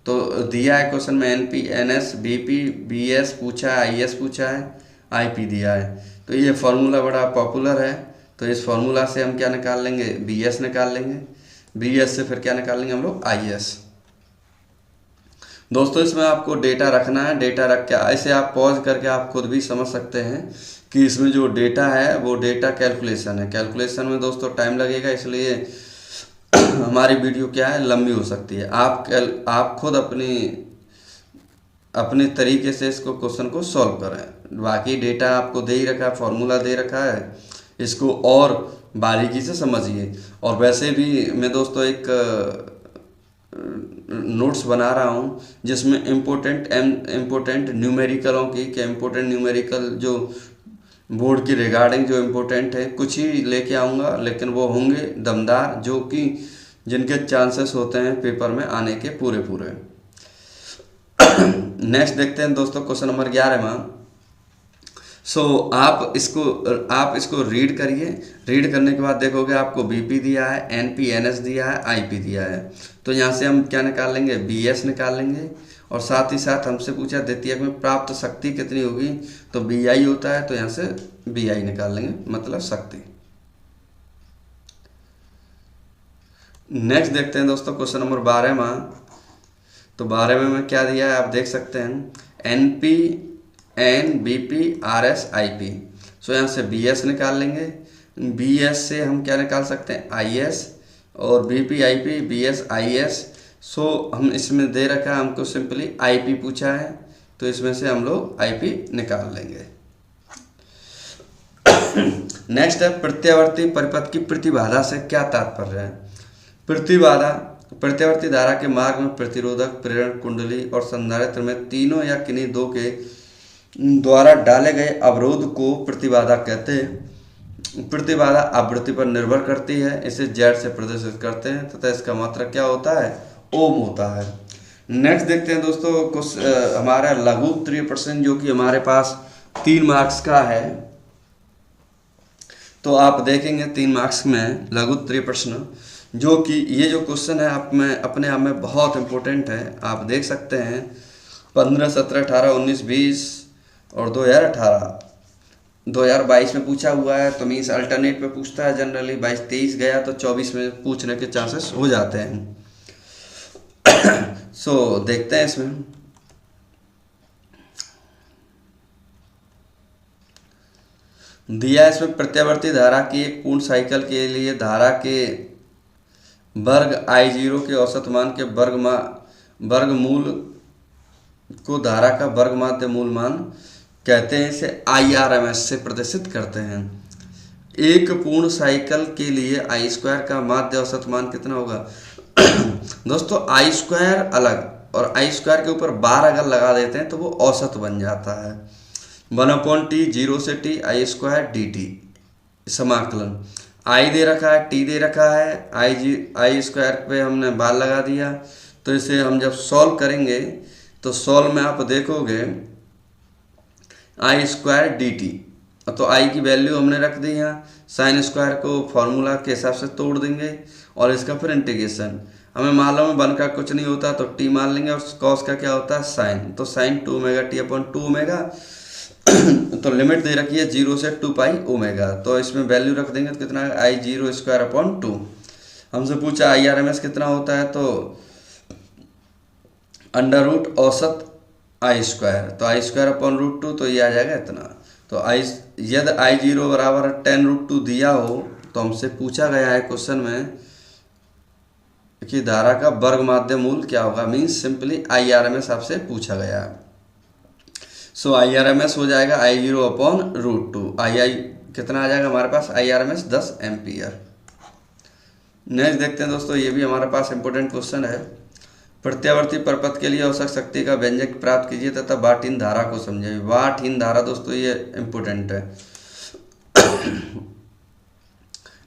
तो दिया है क्वेश्चन में NP NS BP BS पूछा है, IS पूछा है, IP दिया है। तो ये फार्मूला बड़ा पॉपुलर है, तो इस फार्मूला से हम क्या निकाल लेंगे, BS निकाल लेंगे, BS से फिर क्या निकाल लेंगे हम लोग, IS। दोस्तों इसमें आपको डेटा रखना है, डेटा रख के ऐसे आप पॉज करके आप खुद भी समझ सकते हैं कि इसमें जो डेटा है वो डेटा कैलकुलेशन है। कैलकुलेशन में दोस्तों टाइम लगेगा, इसलिए हमारी वीडियो क्या है, लंबी हो सकती है। आप खुद अपने तरीके से इसको क्वेश्चन को सॉल्व करें। बाकी डेटा आपको दे ही रखा है, फॉर्मूला दे रखा है, इसको और बारीकी से समझिए। और वैसे भी मैं दोस्तों एक नोट्स बना रहा हूँ जिसमें इम्पोर्टेंट न्यूमेरिकलों की, क्या इम्पोर्टेंट न्यूमेरिकल जो बोर्ड की रिगार्डिंग जो इम्पोर्टेंट है, कुछ ही लेके आऊँगा, लेकिन वो होंगे दमदार, जो कि जिनके चांसेस होते हैं पेपर में आने के पूरे पूरे। नेक्स्ट देखते हैं दोस्तों क्वेश्चन नंबर 11वां। आप इसको रीड करिए। रीड करने के बाद देखोगे आपको बीपी दिया है, NP NS दिया है, IP दिया है। तो यहाँ से हम क्या निकाल लेंगे, BS निकाल लेंगे। और साथ ही साथ हमसे पूछा द्वितीयक में प्राप्त शक्ति कितनी होगी, तो BI होता है, तो यहाँ से BI निकाल लेंगे, मतलब शक्ति। नेक्स्ट देखते हैं दोस्तों क्वेश्चन नंबर 12वां। तो 12वें में क्या दिया है आप देख सकते हैं, NP N BP RS IP। यहाँ से BS निकाल लेंगे, BS से हम क्या निकाल सकते हैं, IS, और BP IP BS IS। हम इसमें दे रखा है हमको सिंपली IP पूछा है, तो इसमें से हम लोग IP निकाल लेंगे। नेक्स्ट है प्रत्यावर्ती परिपथ की प्रतिबाधा से क्या तात्पर्य है। प्रत्यावर्ती धारा के मार्ग में प्रतिरोधक, प्रेरण कुंडली और संधारित्र में तीनों या किन्हीं दो के द्वारा डाले गए अवरोध को प्रतिबाधा कहते हैं। प्रतिबाधा आवृत्ति पर निर्भर करती है, इसे Z से प्रदर्शित करते हैं तथा इसका मात्रक क्या होता है, ओम होता है। नेक्स्ट देखते हैं दोस्तों कुछ हमारा लघु उत्तरीय प्रश्न, जो कि हमारे पास 3 मार्क्स का है। तो आप देखेंगे 3 मार्क्स में लघु उत्तरीय प्रश्न, जो कि ये जो क्वेश्चन है अपने आप में बहुत इंपॉर्टेंट है। आप देख सकते हैं 15, 17, 18, 19, 20 और 2022 में पूछा हुआ है, तो मीन्स अल्टरनेट पे पूछता है जनरली। 22, 23 गया तो 24 में पूछने के चांसेस हो जाते हैं। देखते हैं इसमें दिया है, इसमें प्रत्यावर्ती धारा की एक पूर्ण साइकिल के लिए धारा के वर्ग I0 के औसत मान के वर्गमूल को धारा का वर्ग माध्य मूल मान कहते हैं। इसे IRMS से प्रदर्शित करते हैं। एक पूर्ण साइकिल के लिए I² का माध्य औसत मान कितना होगा। दोस्तों I² अलग और I² के ऊपर बार अगर लगा देते हैं तो वो औसत बन जाता है। 1/T 0 से T I² dt समाकलन। I दे रखा है, T दे रखा है, I² पे हमने बार लगा दिया। तो इसे हम जब सॉल्व करेंगे तो सॉल्व में आप देखोगे I² dt, तो I की वैल्यू हमने रख दी यहाँ, साइन स्क्वायर को फॉर्मूला के हिसाब से तोड़ देंगे और इसका फिर इंटीग्रेशन। हमें मालूम है 1 का कुछ नहीं होता तो T मान लेंगे, और cos का क्या होता है साइन, तो साइन 2ωt/2ω। तो लिमिट दे रखी है 0 से 2π, तो इसमें वैल्यू रख देंगे तो कितना है I0²/2। हमसे पूछा IRMS कितना होता है, तो √ औसत I², तो I²/√2, तो ये आ जाएगा इतना। तो यदि I0 बराबर 10√2 दिया हो तो हमसे पूछा गया है क्वेश्चन में कि धारा का वर्ग माध्य मूल क्या होगा, मीन्स सिंपली IRMS आपसे पूछा गया है। IRMS हो जाएगा I0/√2। कितना आ जाएगा हमारे पास IRMS 10 एम्पियर। नेक्स्ट देखते हैं दोस्तों, ये भी हमारे पास इंपॉर्टेंट क्वेश्चन है। प्रत्यावर्ती परपथ के लिए औसत शक्ति का व्यंजक प्राप्त कीजिए तथा वाटहीन धारा को समझिए। वाटहीन धारा दोस्तों ये इंपॉर्टेंट है।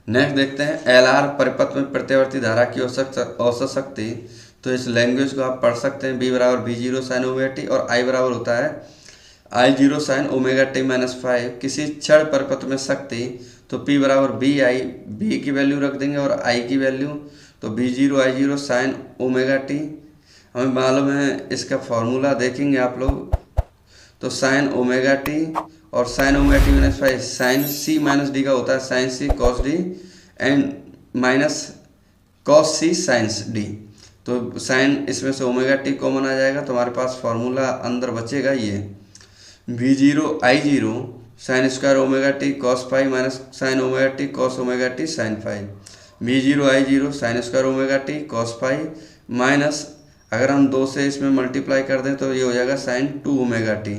नेक्स्ट देखते हैं LR परिपथ में प्रत्यावर्ती धारा की औसत शक्ति। तो इस लैंग्वेज को आप पढ़ सकते हैं। B = V0 sin ωt और I बराबर होता है I0 sin ωt-5। किसी क्षण परिपथ में शक्ति तो P बराबर बी आई, बी की वैल्यू रख देंगे और आई की वैल्यू, तो B0 I0 sine omega T. हमें मालूम है इसका फॉर्मूला देखेंगे आप लोग, तो साइन ओमेगा टी और sine omega t minus phi sine c minus d का होता है sine c cos d and minus cos c sine d. तो साइन इसमें से ओमेगा टी कॉमन आ जाएगा, तो हमारे पास फॉर्मूला अंदर बचेगा ये V0 I0 sine square omega T cos five minus sine omega T cos omega T sine five. V0 I0 sine square omega T cos five minus, अगर हम 2 से इसमें मल्टीप्लाई कर दें तो ये हो जाएगा साइन 2 ओमेगा टी।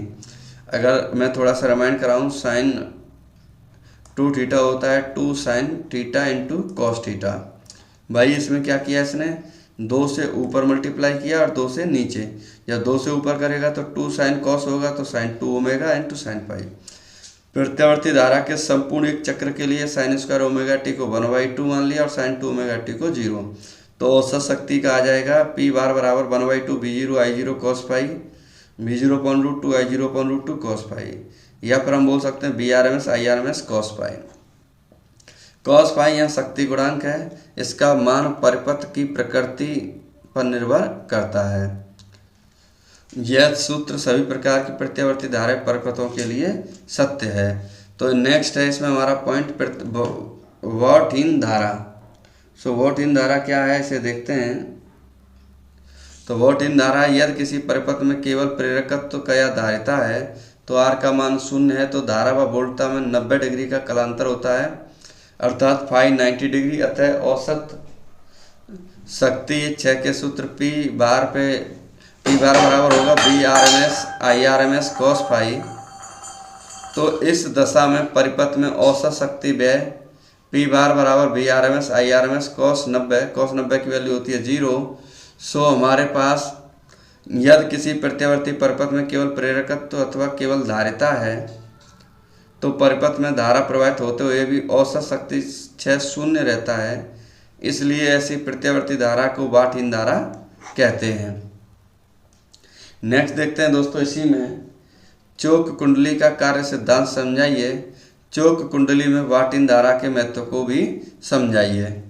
अगर मैं थोड़ा सा रिमाइंड कराऊँ, साइन 2 थीटा होता है 2 sine theta into cos theta. भाई इसमें क्या किया इसने, 2 से ऊपर मल्टीप्लाई किया और 2 से नीचे। या 2 से ऊपर करेगा तो 2 साइन कॉस होगा, तो sine 2 omega into sine five. प्रत्यावर्ती धारा के संपूर्ण एक चक्र के लिए साइन स्क्वायर ओमेगा टी को 1/2 मान लिया और साइन 2 ओमेगा टी को 0। तो औसत शक्ति का आ जाएगा P बार बराबर 1/2 V0 I0 cos five, V0/2 I0/2 cos five, या फिर हम बोल सकते हैं BRMS IRMS cos five. cos five यहाँ शक्ति गुणांक है, इसका मान परिपथ की प्रकृति पर निर्भर करता है। यह सूत्र सभी प्रकार की प्रत्यावर्ती धारा परिपथों के लिए सत्य है। तो नेक्स्ट है इसमें हमारा पॉइंट वॉटहीन धारा। सो वॉटहीन धारा क्या है इसे देखते हैं। तो वॉटहीन धारा, यदि किसी परिपथ में केवल प्रेरकत्व का या धारिता है तो R का मान 0 है, तो धारा व वोल्टता में 90 डिग्री का कलांतर होता है, अर्थात फाई 90 डिग्री। अतः औसत शक्ति 6 के सूत्र P बार बराबर होगा BRMS IRMS cos फाइव। तो इस दशा में परिपथ में औसत शक्ति व्यय P बार बराबर BRMS IRMS cos 90 की वैल्यू होती है 0। सो हमारे पास यदि किसी प्रत्यावर्ती परिपथ में केवल प्रेरकत्व अथवा केवल धारिता है तो परिपथ में धारा प्रवाहित होते हुए भी औसत शक्ति 6 शून्य रहता है, इसलिए ऐसी प्रत्यावर्ती धारा को वॉटहीन धारा कहते हैं। नेक्स्ट देखते हैं दोस्तों, इसी में चोक कुंडली का कार्य सिद्धांत समझाइए। चोक कुंडली में वॉटहीन धारा के महत्व को भी समझाइए।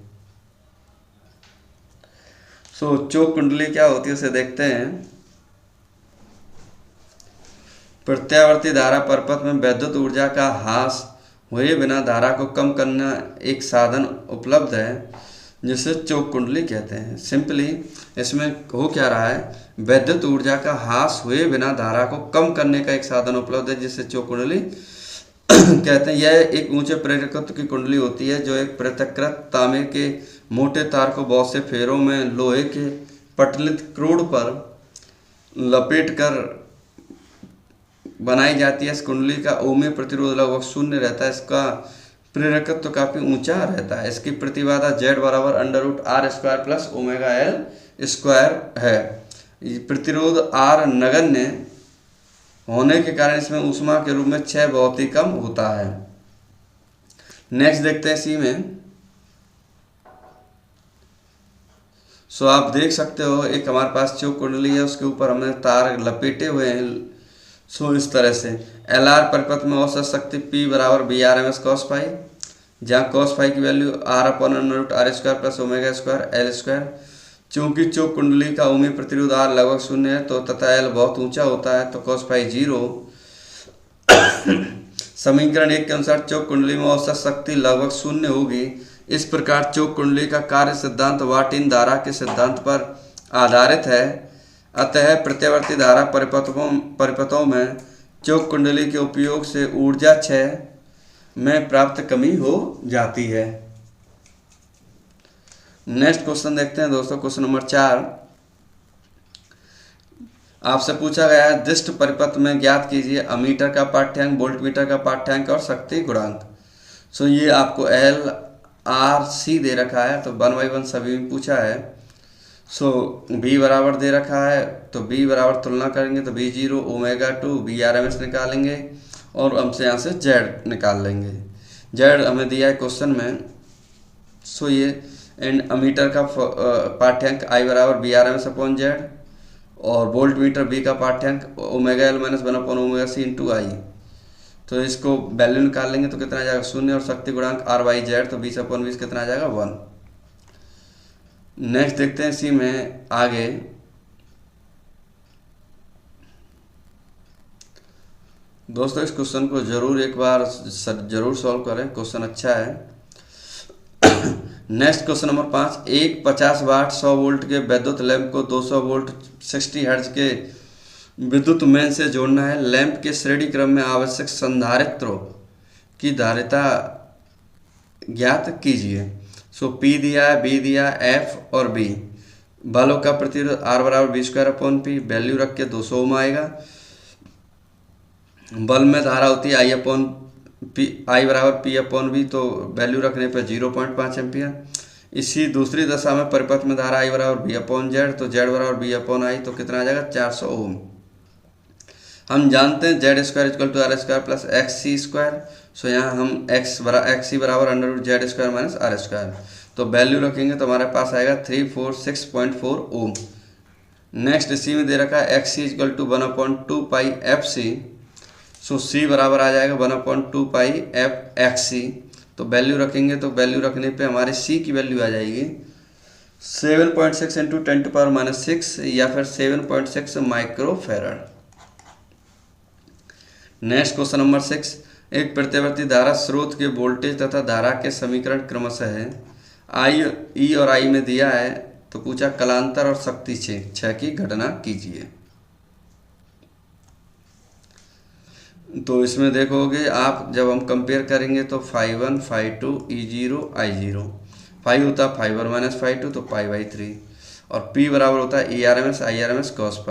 सो चोक कुंडली क्या होती है उसे देखते हैं। प्रत्यावर्ती धारा परिपथ में वैद्युत ऊर्जा का ह्रास हुए बिना धारा को कम करना एक साधन उपलब्ध है, जिसे चोक कुंडली कहते हैं। सिंपली इसमें हो क्या रहा है, वैद्युत ऊर्जा का ह्रास हुए बिना धारा को कम करने का एक साधन उपलब्ध है, जिसे चोक कुंडली कहते हैं। यह एक ऊंचे प्रेरकत्व की कुंडली होती है जो एक पृथक्कृत तांबे के मोटे तार को बहुत से फेरों में लोहे के पटलित क्रोड पर लपेट कर बनाई जाती है। इस कुंडली का ओमीय प्रतिरोध लगभग 0 रहता है, इसका प्रेरकत्व काफ़ी ऊंचा रहता है। इसकी प्रतिबाधा Z बराबर √R² plus omega L square है। प्रतिरोध R नगण्य होने के कारण इसमें ऊष्मा के रूप में क्षय बहुत ही कम होता है। नेक्स्ट देखते हैं इसी में। सो आप देख सकते हो एक हमारे पास चोक कुंडली है, उसके ऊपर हमने तार लपेटे हुए हैं। सो इस तरह से LR परिपथ में औसत शक्ति P बराबर BRMS cos फाइव, जहाँ cos फाइव की value R/√R² plus omega square L square. चूँकि चोक कुंडली का ओमीय प्रतिरोध R लगभग 0 है तो तथा L बहुत ऊंचा होता है, तो cos फाइव 0। समीकरण 1 के अनुसार चोक कुंडली में औसत शक्ति लगभग 0 होगी। इस प्रकार चोक कुंडली का कार्य सिद्धांत वॉटहीन धारा के सिद्धांत पर आधारित है। अतः प्रत्यावर्ती धारा परिपथों में चोक कुंडली के उपयोग से ऊर्जा क्षय में प्राप्त कमी हो जाती है। नेक्स्ट क्वेश्चन देखते हैं दोस्तों, क्वेश्चन नंबर 4 आपसे पूछा गया है, दिष्ट परिपथ में ज्ञात कीजिए अमीटर का पाठ्यांक, वोल्टमीटर का पाठ्यांक और शक्ति गुणांक। सो ये आपको L R C दे रखा है, तो 1 by 1 सभी में पूछा है। सो B बराबर दे रखा है, तो B बराबर तुलना करेंगे तो B0 ω2 BRMS निकालेंगे और हमसे यहाँ से Z निकाल लेंगे। Z हमें दिया है क्वेश्चन में। सो ये एंड अमीटर का पाठ्यांक I बराबर BRMS/Z और वोल्ट मीटर B का पाठ्यांक ω L - 1/ωc × I। तो इसको वैल्यू निकाल लेंगे तो कितना आ जाएगा 0 और शक्ति गुणांक R/Z तो 20/20 कितना आ जाएगा 1। नेक्स्ट देखते हैं इसी में आगे। दोस्तों इस क्वेश्चन को जरूर एक बार जरूर सॉल्व करें, क्वेश्चन अच्छा है। नेक्स्ट क्वेश्चन नंबर 5, एक 50 वाट 100 वोल्ट के विद्युत लैंप को 200 वोल्ट 60 हर्ट्ज के विद्युत मेन से जोड़ना है। लैंप के श्रेणी क्रम में आवश्यक संधारित्रों की धारिता ज्ञात कीजिए। सो P दिया है, B दिया, F और B। बलों का प्रतिरोध R/V²/P, वैल्यू रख के 200 ओम आएगा। बल में धारा होती है I/P/V, तो वैल्यू रखने पर 0.5 एम्पियर। इसी दूसरी दशा में परिपथ में धारा I/V/Z, तो Z/V/I तो कितना आ जाएगा 400 ओम। हम जानते हैं Z² = R² प्लस XC²। सो यहाँ हम XC बराबर √Z² - R², तो वैल्यू रखेंगे तो हमारे पास आएगा 346.4 ओम। नेक्स्ट इसी में दे रखा है XC = 1/2 पाई FC। सो C बराबर आ जाएगा 1/2 पाई XC, तो वैल्यू रखेंगे तो वैल्यू रखने पे हमारे C की वैल्यू आ जाएगी 7.6 × 10⁻⁶ या फिर 7.6 माइक्रोफैराड। नेक्स्ट क्वेश्चन नंबर 6, एक प्रतिवर्ती धारा स्रोत के वोल्टेज तथा धारा के समीकरण क्रमशः है I, E और I में दिया है, तो पूछा कलांतर और शक्ति क्षय की गणना कीजिए। तो इसमें देखोगे आप जब हम कंपेयर करेंगे तो φ1 φ2 E0 I0, फाई होता है φ1 - φ2 तो π/3 और P बराबर होता है ERMS IRMS cos π।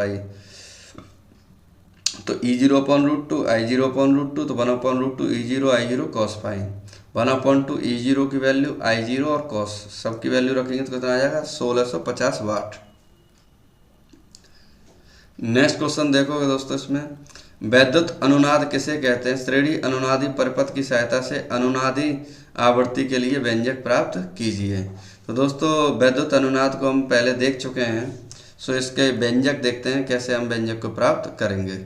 तो E0/√2 I0/√2 तो 1/√2 E0 I0 cos π। 1/2 E0 की वैल्यू I0 और cos सब की वैल्यू रखेंगे तो कितना आ जाएगा 1650 वाट। नेक्स्ट क्वेश्चन देखोगे दोस्तों, इसमें वैद्युत अनुनाद किसे कहते हैं? श्रेणी अनुनादी परिपथ की सहायता से अनुनादी आवृत्ति के लिए व्यंजक प्राप्त कीजिए। तो दोस्तों वैद्युत अनुनाद को हम पहले देख चुके हैं, सो इसके व्यंजक देखते हैं कैसे हम व्यंजक को प्राप्त करेंगे।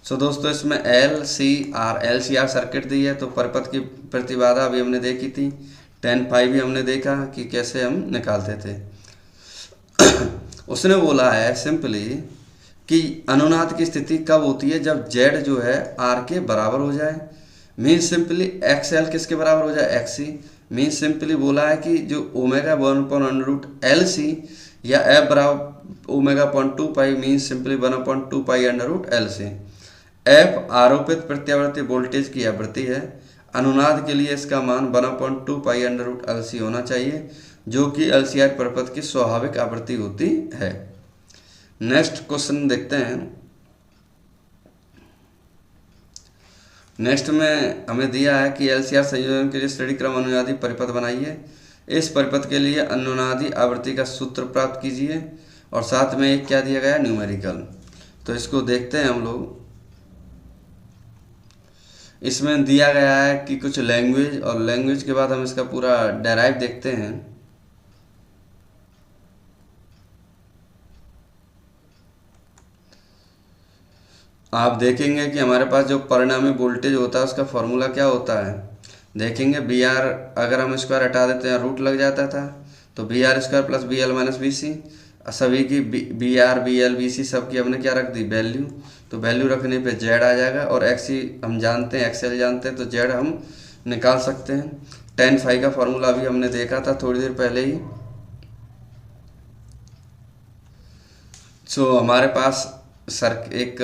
सो दोस्तों इसमें LCR सर्किट दी है, तो परिपथ की प्रतिबाधा भी हमने देखी थी, 10π भी हमने देखा कि कैसे हम निकालते थे। उसने बोला है सिंपली कि अनुनाद की स्थिति कब होती है, जब Z जो है R के बराबर हो जाए, मीन्स सिंपली XL किसके बराबर हो जाए XC। मीन्स सिंपली बोला है कि जो ओमेगा 1/√LC या F बराबर ω/2 पाई मीन्स सिंपली 1/2 पाई √LC। F आरोपित प्रत्यावर्ती वोल्टेज की आवृत्ति है। अनुनाद के लिए इसका मान 1/2 पाई √LC होना चाहिए, जो कि LCR परिपथ की स्वाभाविक आवृत्ति होती है। नेक्स्ट क्वेश्चन देखते हैं। नेक्स्ट में हमें दिया है कि LCR संयोजन के लिए श्रेणी क्रम अनुनादी परिपथ बनाइए। इस परिपथ के लिए अनुनादी आवृत्ति का सूत्र प्राप्त कीजिए, और साथ में एक क्या दिया गया है न्यूमेरिकल। तो इसको देखते हैं हम लोग। इसमें दिया गया है कि कुछ लैंग्वेज, और लैंग्वेज के बाद हम इसका पूरा डेराइव देखते हैं। आप देखेंगे कि हमारे पास जो परिणामी वोल्टेज होता है उसका फॉर्मूला क्या होता है। देखेंगे BR अगर हम स्क्वायर हटा देते हैं रूट लग जाता था, तो BR² + BL - BC सभी की BR BL BC सब की हमने क्या रख दी वैल्यू, तो वैल्यू रखने पे Z आ जाएगा। और XC हम जानते हैं, XL जानते हैं, तो Z हम निकाल सकते हैं। tan φ का फॉर्मूला भी हमने देखा था थोड़ी देर पहले ही। सो हमारे पास एक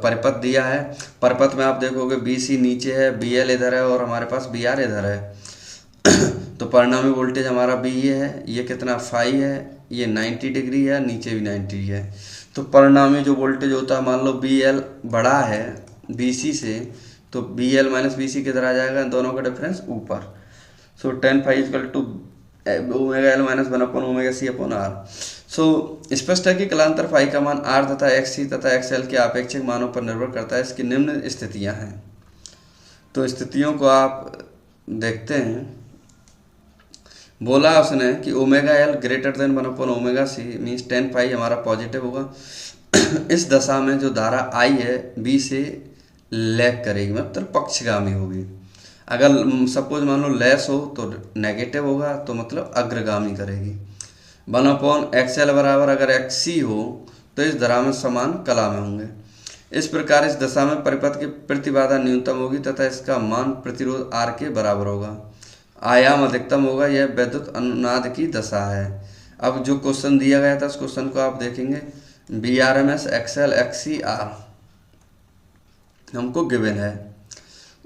परिपथ दिया है, परिपथ में आप देखोगे BC नीचे है, BL इधर है और हमारे पास BR इधर है। तो परिणामी वोल्टेज हमारा B ये है, ये कितना φ है, ये 90 डिग्री है, नीचे भी 90 है। तो परिणामी जो वोल्टेज होता है, मान लो BL बड़ा है BC से, तो BL - BC किधर आ जाएगा, दोनों का डिफरेंस ऊपर। सो tan φ = ω/L - 1/ωc/R। सो स्पष्ट है कि कलांतर फाई का मान R तथा XC तथा XL के आपेक्षिक मानों पर निर्भर करता है। इसकी निम्न स्थितियां हैं, तो स्थितियों को आप देखते हैं। बोला उसने कि ω/L > 1/ωc मीन्स tan φ हमारा पॉजिटिव होगा। इस दशा में जो धारा I है B से लैग करेगी, मतलब पक्षगामी होगी। अगर सपोज मान लो लेस हो तो नेगेटिव होगा, तो मतलब अग्रगामी करेगी। 1/XL बराबर अगर XC हो तो इस दशा में समान कला में होंगे। इस प्रकार इस दशा में परिपथ की प्रतिबाधा न्यूनतम होगी तथा इसका मान प्रतिरोध R के बराबर होगा। आयाम अधिकतम होगा। यह विद्युत अनुनाद की दशा है। अब जो क्वेश्चन दिया गया था उस क्वेश्चन को आप देखेंगे, VRMS XL XC R हमको गिवन है।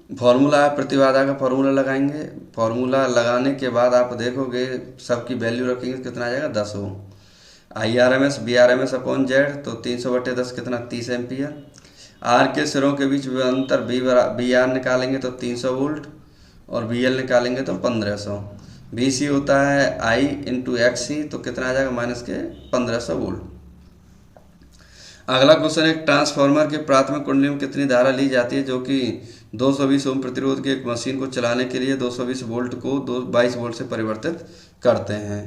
फॉर्मूला प्रतिबाधा का फॉर्मूला लगाएंगे। फॉर्मूला लगाने के बाद आप देखोगे सबकी वैल्यू रखेंगे कितना आ जाएगा, 10 हो। IRMS VRMS अपॉन जेड तो 300/10 कितना, 30 एम्पियर। आर के सिरों के बीच अंतर VR निकालेंगे तो 300 वोल्ट और VL निकालेंगे तो 1500। VC होता है I × XC तो कितना आ जाएगा, -1500 वोल्ट। अगला क्वेश्चन, एक ट्रांसफार्मर के प्राथमिक कुंडली में कितनी धारा ली जाती है जो कि 220 ओम प्रतिरोध की एक मशीन को चलाने के लिए 220 वोल्ट को 22 वोल्ट से परिवर्तित करते हैं।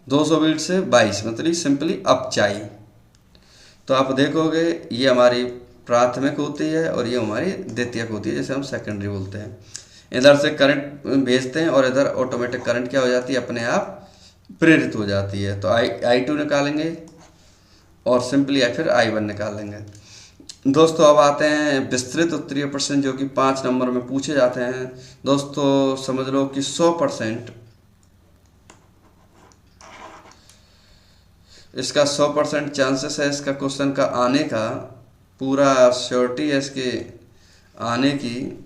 200 वोल्ट से 22 मतलब सिंपली अपचाई। तो आप देखोगे ये हमारी प्राथमिक होती है और ये हमारी द्वितीयक होती है, जैसे हम सेकेंडरी बोलते हैं। इधर से करंट भेजते हैं और इधर ऑटोमेटिक करंट क्या हो जाती है, अपने आप प्रेरित हो जाती है। तो I2 निकालेंगे और सिंपली या फिर I1 निकालेंगे। दोस्तों अब आते हैं विस्तृत उत्तरीय प्रश्न जो कि 5 नंबर में पूछे जाते हैं। दोस्तों समझ लो कि 100% इसका 100% चांसेस है इसका क्वेश्चन का आने का, पूरा श्योरिटी है इसके आने की।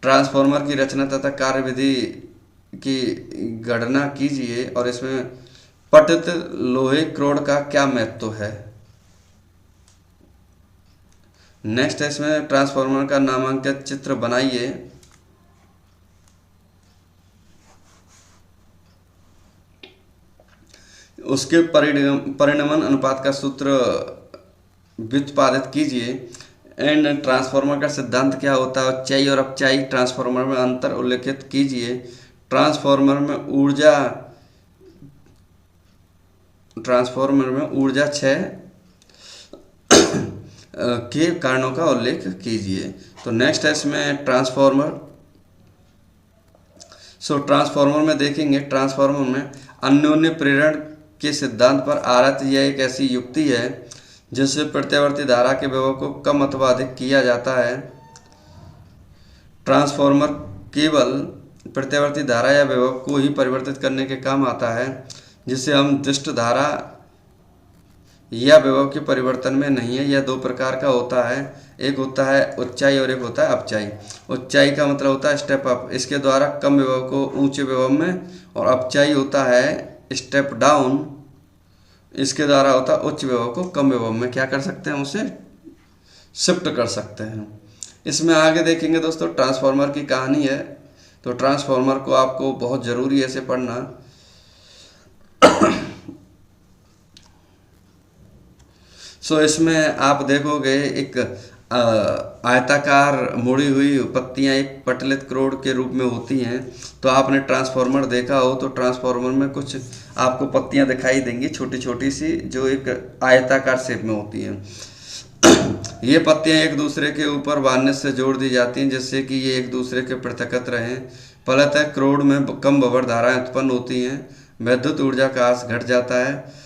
ट्रांसफार्मर की रचना तथा कार्यविधि की गणना कीजिए और इसमें पतित लोहे क्रोड का क्या महत्व है। नेक्स्ट है इसमें ट्रांसफार्मर का नामांकित चित्र बनाइए। उसके परिणमन अनुपात का सूत्र व्युत्पादित कीजिए। एंड ट्रांसफार्मर का सिद्धांत क्या होता है, उपचाई और अपचाई ट्रांसफार्मर में अंतर उल्लेखित कीजिए। ट्रांसफार्मर में ऊर्जा क्षय के कारणों का उल्लेख कीजिए। तो नेक्स्ट है इसमें ट्रांसफार्मर में देखेंगे, ट्रांसफार्मर में अन्योन्य प्रेरण के सिद्धांत पर आधारित यह एक ऐसी युक्ति है जिससे प्रत्यावर्ती धारा के विभव को कम अथवा अधिक किया जाता है। ट्रांसफार्मर केवल प्रत्यावर्ती धारा या विभव को ही परिवर्तित करने के काम आता है, जिसे हम दृष्ट धारा या विभव के परिवर्तन में नहीं है। यह 2 प्रकार का होता है, एक होता है उच्चाई और एक होता है अपचाई। उच्चाई का मतलब होता है स्टेप अप, इसके द्वारा कम विभव को ऊंचे विभव में, और अपचाई होता है स्टेप डाउन, इसके द्वारा होता है उच्च विभव को कम विभव में क्या कर सकते हैं, उसे शिफ्ट कर सकते हैं। इसमें आगे देखेंगे दोस्तों ट्रांसफार्मर की कहानी है। तो ट्रांसफार्मर को आपको बहुत ज़रूरी है इसे पढ़ना। इसमें आप देखोगे एक आयताकार मुड़ी हुई पत्तियां एक पटलित क्रोड के रूप में होती हैं। तो आपने ट्रांसफार्मर देखा हो तो ट्रांसफार्मर में कुछ आपको पत्तियां दिखाई देंगी छोटी छोटी सी, जो एक आयताकार शेप में होती हैं। ये पत्तियां एक दूसरे के ऊपर वार्निश से जोड़ दी जाती हैं जिससे कि ये एक दूसरे के पृथकत रहें। फलतः क्रोड में कम भंवर धाराएं उत्पन्न होती हैं, विद्युत ऊर्जा का हास घट जाता है।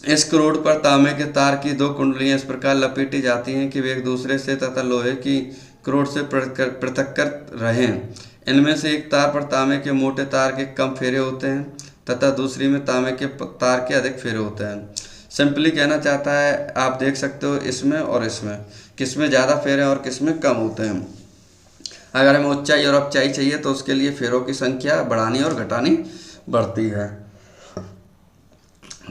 इस क्रोड पर तांबे के तार की 2 कुंडलियां इस प्रकार लपेटी जाती हैं कि वे एक दूसरे से तथा लोहे की क्रोड से पृथक कर रहें। इनमें से एक तार पर तांबे के मोटे तार के कम फेरे होते हैं तथा दूसरी में तांबे के तार के अधिक फेरे होते हैं। सिंपली कहना चाहता है, आप देख सकते हो इसमें और इसमें किसमें ज़्यादा फेरे और किसमें कम होते हैं। अगर हमें ऊंचाई और अपचाई चाहिए तो उसके लिए फेरों की संख्या बढ़ानी और घटानी बढ़ती है।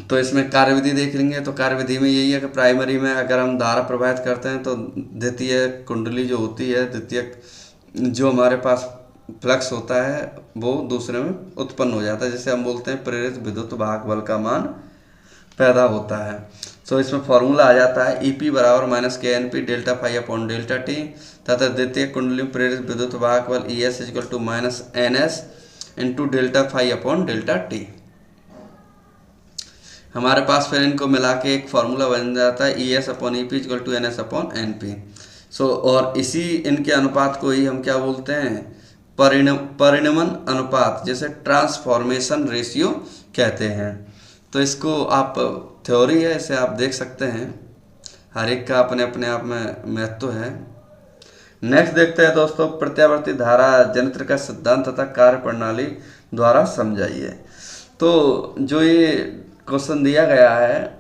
तो इसमें कार्यविधि देख लेंगे। तो कार्यविधि में यही है कि प्राइमरी में अगर हम धारा प्रवाहित करते हैं तो द्वितीय कुंडली जो होती है, द्वितीय जो हमारे पास फ्लक्स होता है वो दूसरे में उत्पन्न हो जाता है, जिसे हम बोलते हैं प्रेरित विद्युत वाहक बल का मान पैदा होता है। तो इसमें फॉर्मूला आ जाता है EP बराबर -KNP delta phi upon delta T तथा द्वितीय कुंडली में प्रेरित विद्युत वाहक बल ES = -NS × delta phi upon delta T. हमारे पास फिर इनको मिला के एक फार्मूला बन जाता है E S upon E P equal to N S upon N P. So और इसी इनके अनुपात को ही हम क्या बोलते हैं, परिणमन अनुपात, जैसे ट्रांसफॉर्मेशन रेशियो कहते हैं। तो इसको आप थ्योरी है, इसे आप देख सकते हैं, हर एक का अपने अपने आप में महत्व है। नेक्स्ट देखते हैं दोस्तों, प्रत्यावर्ती धारा जनित्र का सिद्धांत तथा कार्य प्रणाली द्वारा समझाइए। तो जो ये क्वेश्चन दिया गया है,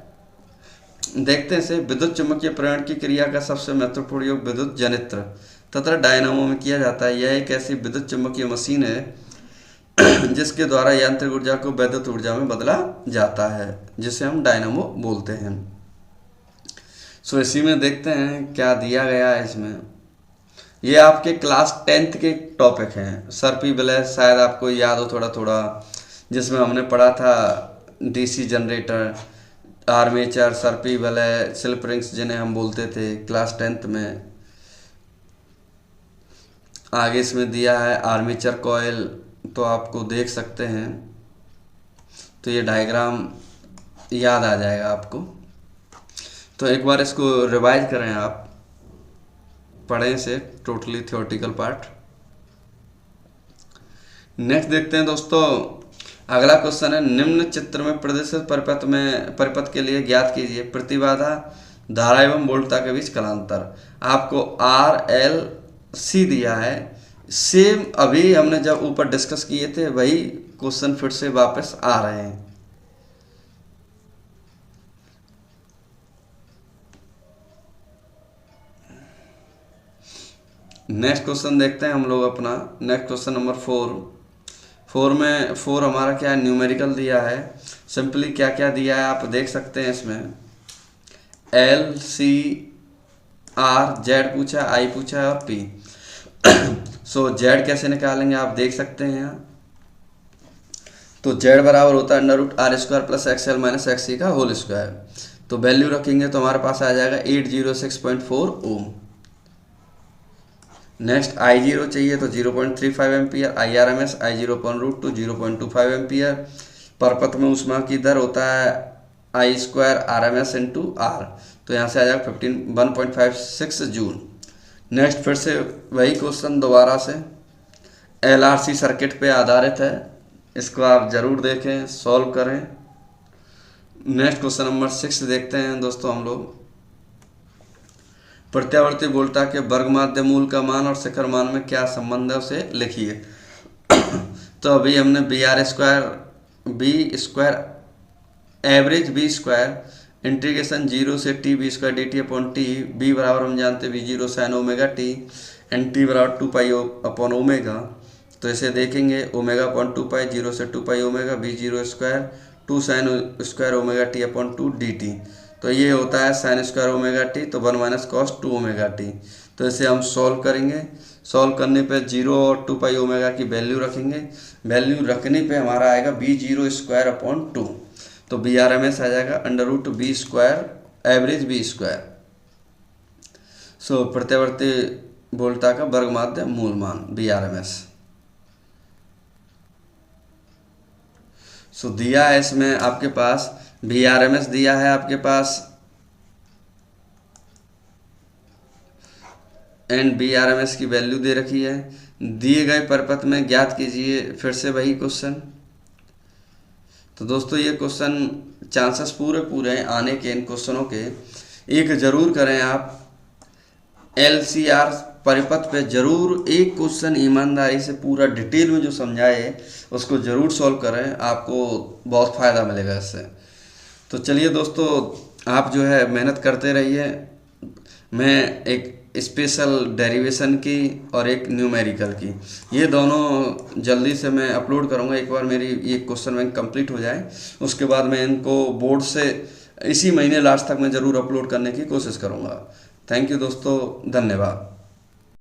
देखते हैं इसे। विद्युत चुम्बकीय प्रेरण की क्रिया का सबसे महत्वपूर्ण योग विद्युत जनित्र तथा डायनामो में किया जाता है। यह एक ऐसी विद्युत चुम्बकीय मशीन है जिसके द्वारा यांत्रिक ऊर्जा को वैद्युत ऊर्जा में बदला जाता है, जिसे हम डायनामो बोलते हैं। सो इसी में देखते हैं क्या दिया गया है इसमें। ये आपके क्लास 10th के टॉपिक हैं। सर्पी विलय शायद आपको याद हो थोड़ा थोड़ा, जिसमें हमने पढ़ा था डीसी जनरेटर, आर्मेचर, सर्पी विलय, स्लिप रिंग्स जिन्हें हम बोलते थे क्लास 10th में। आगे इसमें दिया है आर्मेचर कॉयल, तो आपको देख सकते हैं, तो ये डायग्राम याद आ जाएगा आपको। तो एक बार इसको रिवाइज करें, आप पढ़ें से टोटली थ्योरेटिकल पार्ट। नेक्स्ट देखते हैं दोस्तों, अगला क्वेश्चन है, निम्न चित्र में प्रदर्शित परिपथ के लिए ज्ञात कीजिए प्रतिबाधा, धारा एवं वोल्टता के बीच कलांतर। आपको आर एल सी दिया है, सेम अभी हमने जब ऊपर डिस्कस किए थे वही क्वेश्चन फिर से वापस आ रहे हैं। नेक्स्ट क्वेश्चन देखते हैं हम लोग अपना। नेक्स्ट क्वेश्चन नंबर 4 में 4 हमारा क्या है, न्यूमेरिकल दिया है। सिंपली क्या क्या दिया है आप देख सकते हैं इसमें। एल सी आर, जेड पूछा, आई पूछा है और पी। सो जेड कैसे निकालेंगे आप देख सकते हैं यहाँ। तो जेड बराबर होता है under root R square plus X L minus X C का होल स्क्वायर। तो वैल्यू रखेंगे तो हमारे पास आ जाएगा 806.4 ओम। नेक्स्ट आई जीरो चाहिए तो 0.35 ampere, I R M S I zero upon root two 0.25 ampere. परपथ में ऊष्मा की दर होता है I square R M S into R, तो यहाँ से आ जाएगा 1.56 जूल। नेक्स्ट फिर से वही क्वेश्चन दोबारा से एल आर सी सर्किट पे आधारित है, इसको आप ज़रूर देखें, सॉल्व करें। नेक्स्ट क्वेश्चन नंबर 6 देखते हैं दोस्तों हम लोग। प्रत्यावर्ती वोल्टा के वर्ग माध्य मूल का मान और शिखर मान में क्या संबंध है उसे लिखिए। तो अभी हमने B R square B square average B square integration 0 से T B square D T upon T, B बराबर हम जानते हैं V zero sine omega T and T बराबर 2 पाई अपॉन ओमेगा। तो इसे देखेंगे ओमेगा अपॉन 2 पाई 0 से 2 pi omega B zero square 2 sine square omega T upon 2 D T. तो ये होता है साइन स्क्वायर ओमेगा टी, तो 1 माइनस कॉस 2 ओमेगा टी। तो इसे हम सॉल्व करेंगे। सॉल्व करने पे 0 और 2 पाई ओमेगा की वैल्यू रखेंगे। वैल्यू रखने पे हमारा आएगा बी जीरो स्क्वायर अपॉन 2, तो बी आर एम एस आ जाएगा under root B square average B square. So प्रत्यावर्ती वोल्टा का वर्ग माध्य मूल मान B R M S. So दिया है इसमें आपके पास वी आर एम एस दिया है आपके पास and B R M S की वैल्यू दे रखी है। दिए गए परिपथ में ज्ञात कीजिए, फिर से वही क्वेश्चन। तो दोस्तों ये क्वेश्चन चांसेस पूरे हैं आने के इन क्वेश्चनों के। एक जरूर करें आप एल सी आर परिपथ पे जरूर एक क्वेश्चन ईमानदारी से पूरा डिटेल में जो समझाए उसको जरूर सॉल्व करें, आपको बहुत फ़ायदा मिलेगा इससे। तो चलिए दोस्तों, आप जो है मेहनत करते रहिए। मैं एक स्पेशल डेरिवेशन की और एक न्यूमेरिकल की, ये दोनों जल्दी से मैं अपलोड करूँगा। एक बार मेरी ये क्वेश्चन बैंक कंप्लीट हो जाए उसके बाद मैं इनको बोर्ड से इसी महीने लास्ट तक मैं ज़रूर अपलोड करने की कोशिश करूँगा। थैंक यू दोस्तों, धन्यवाद।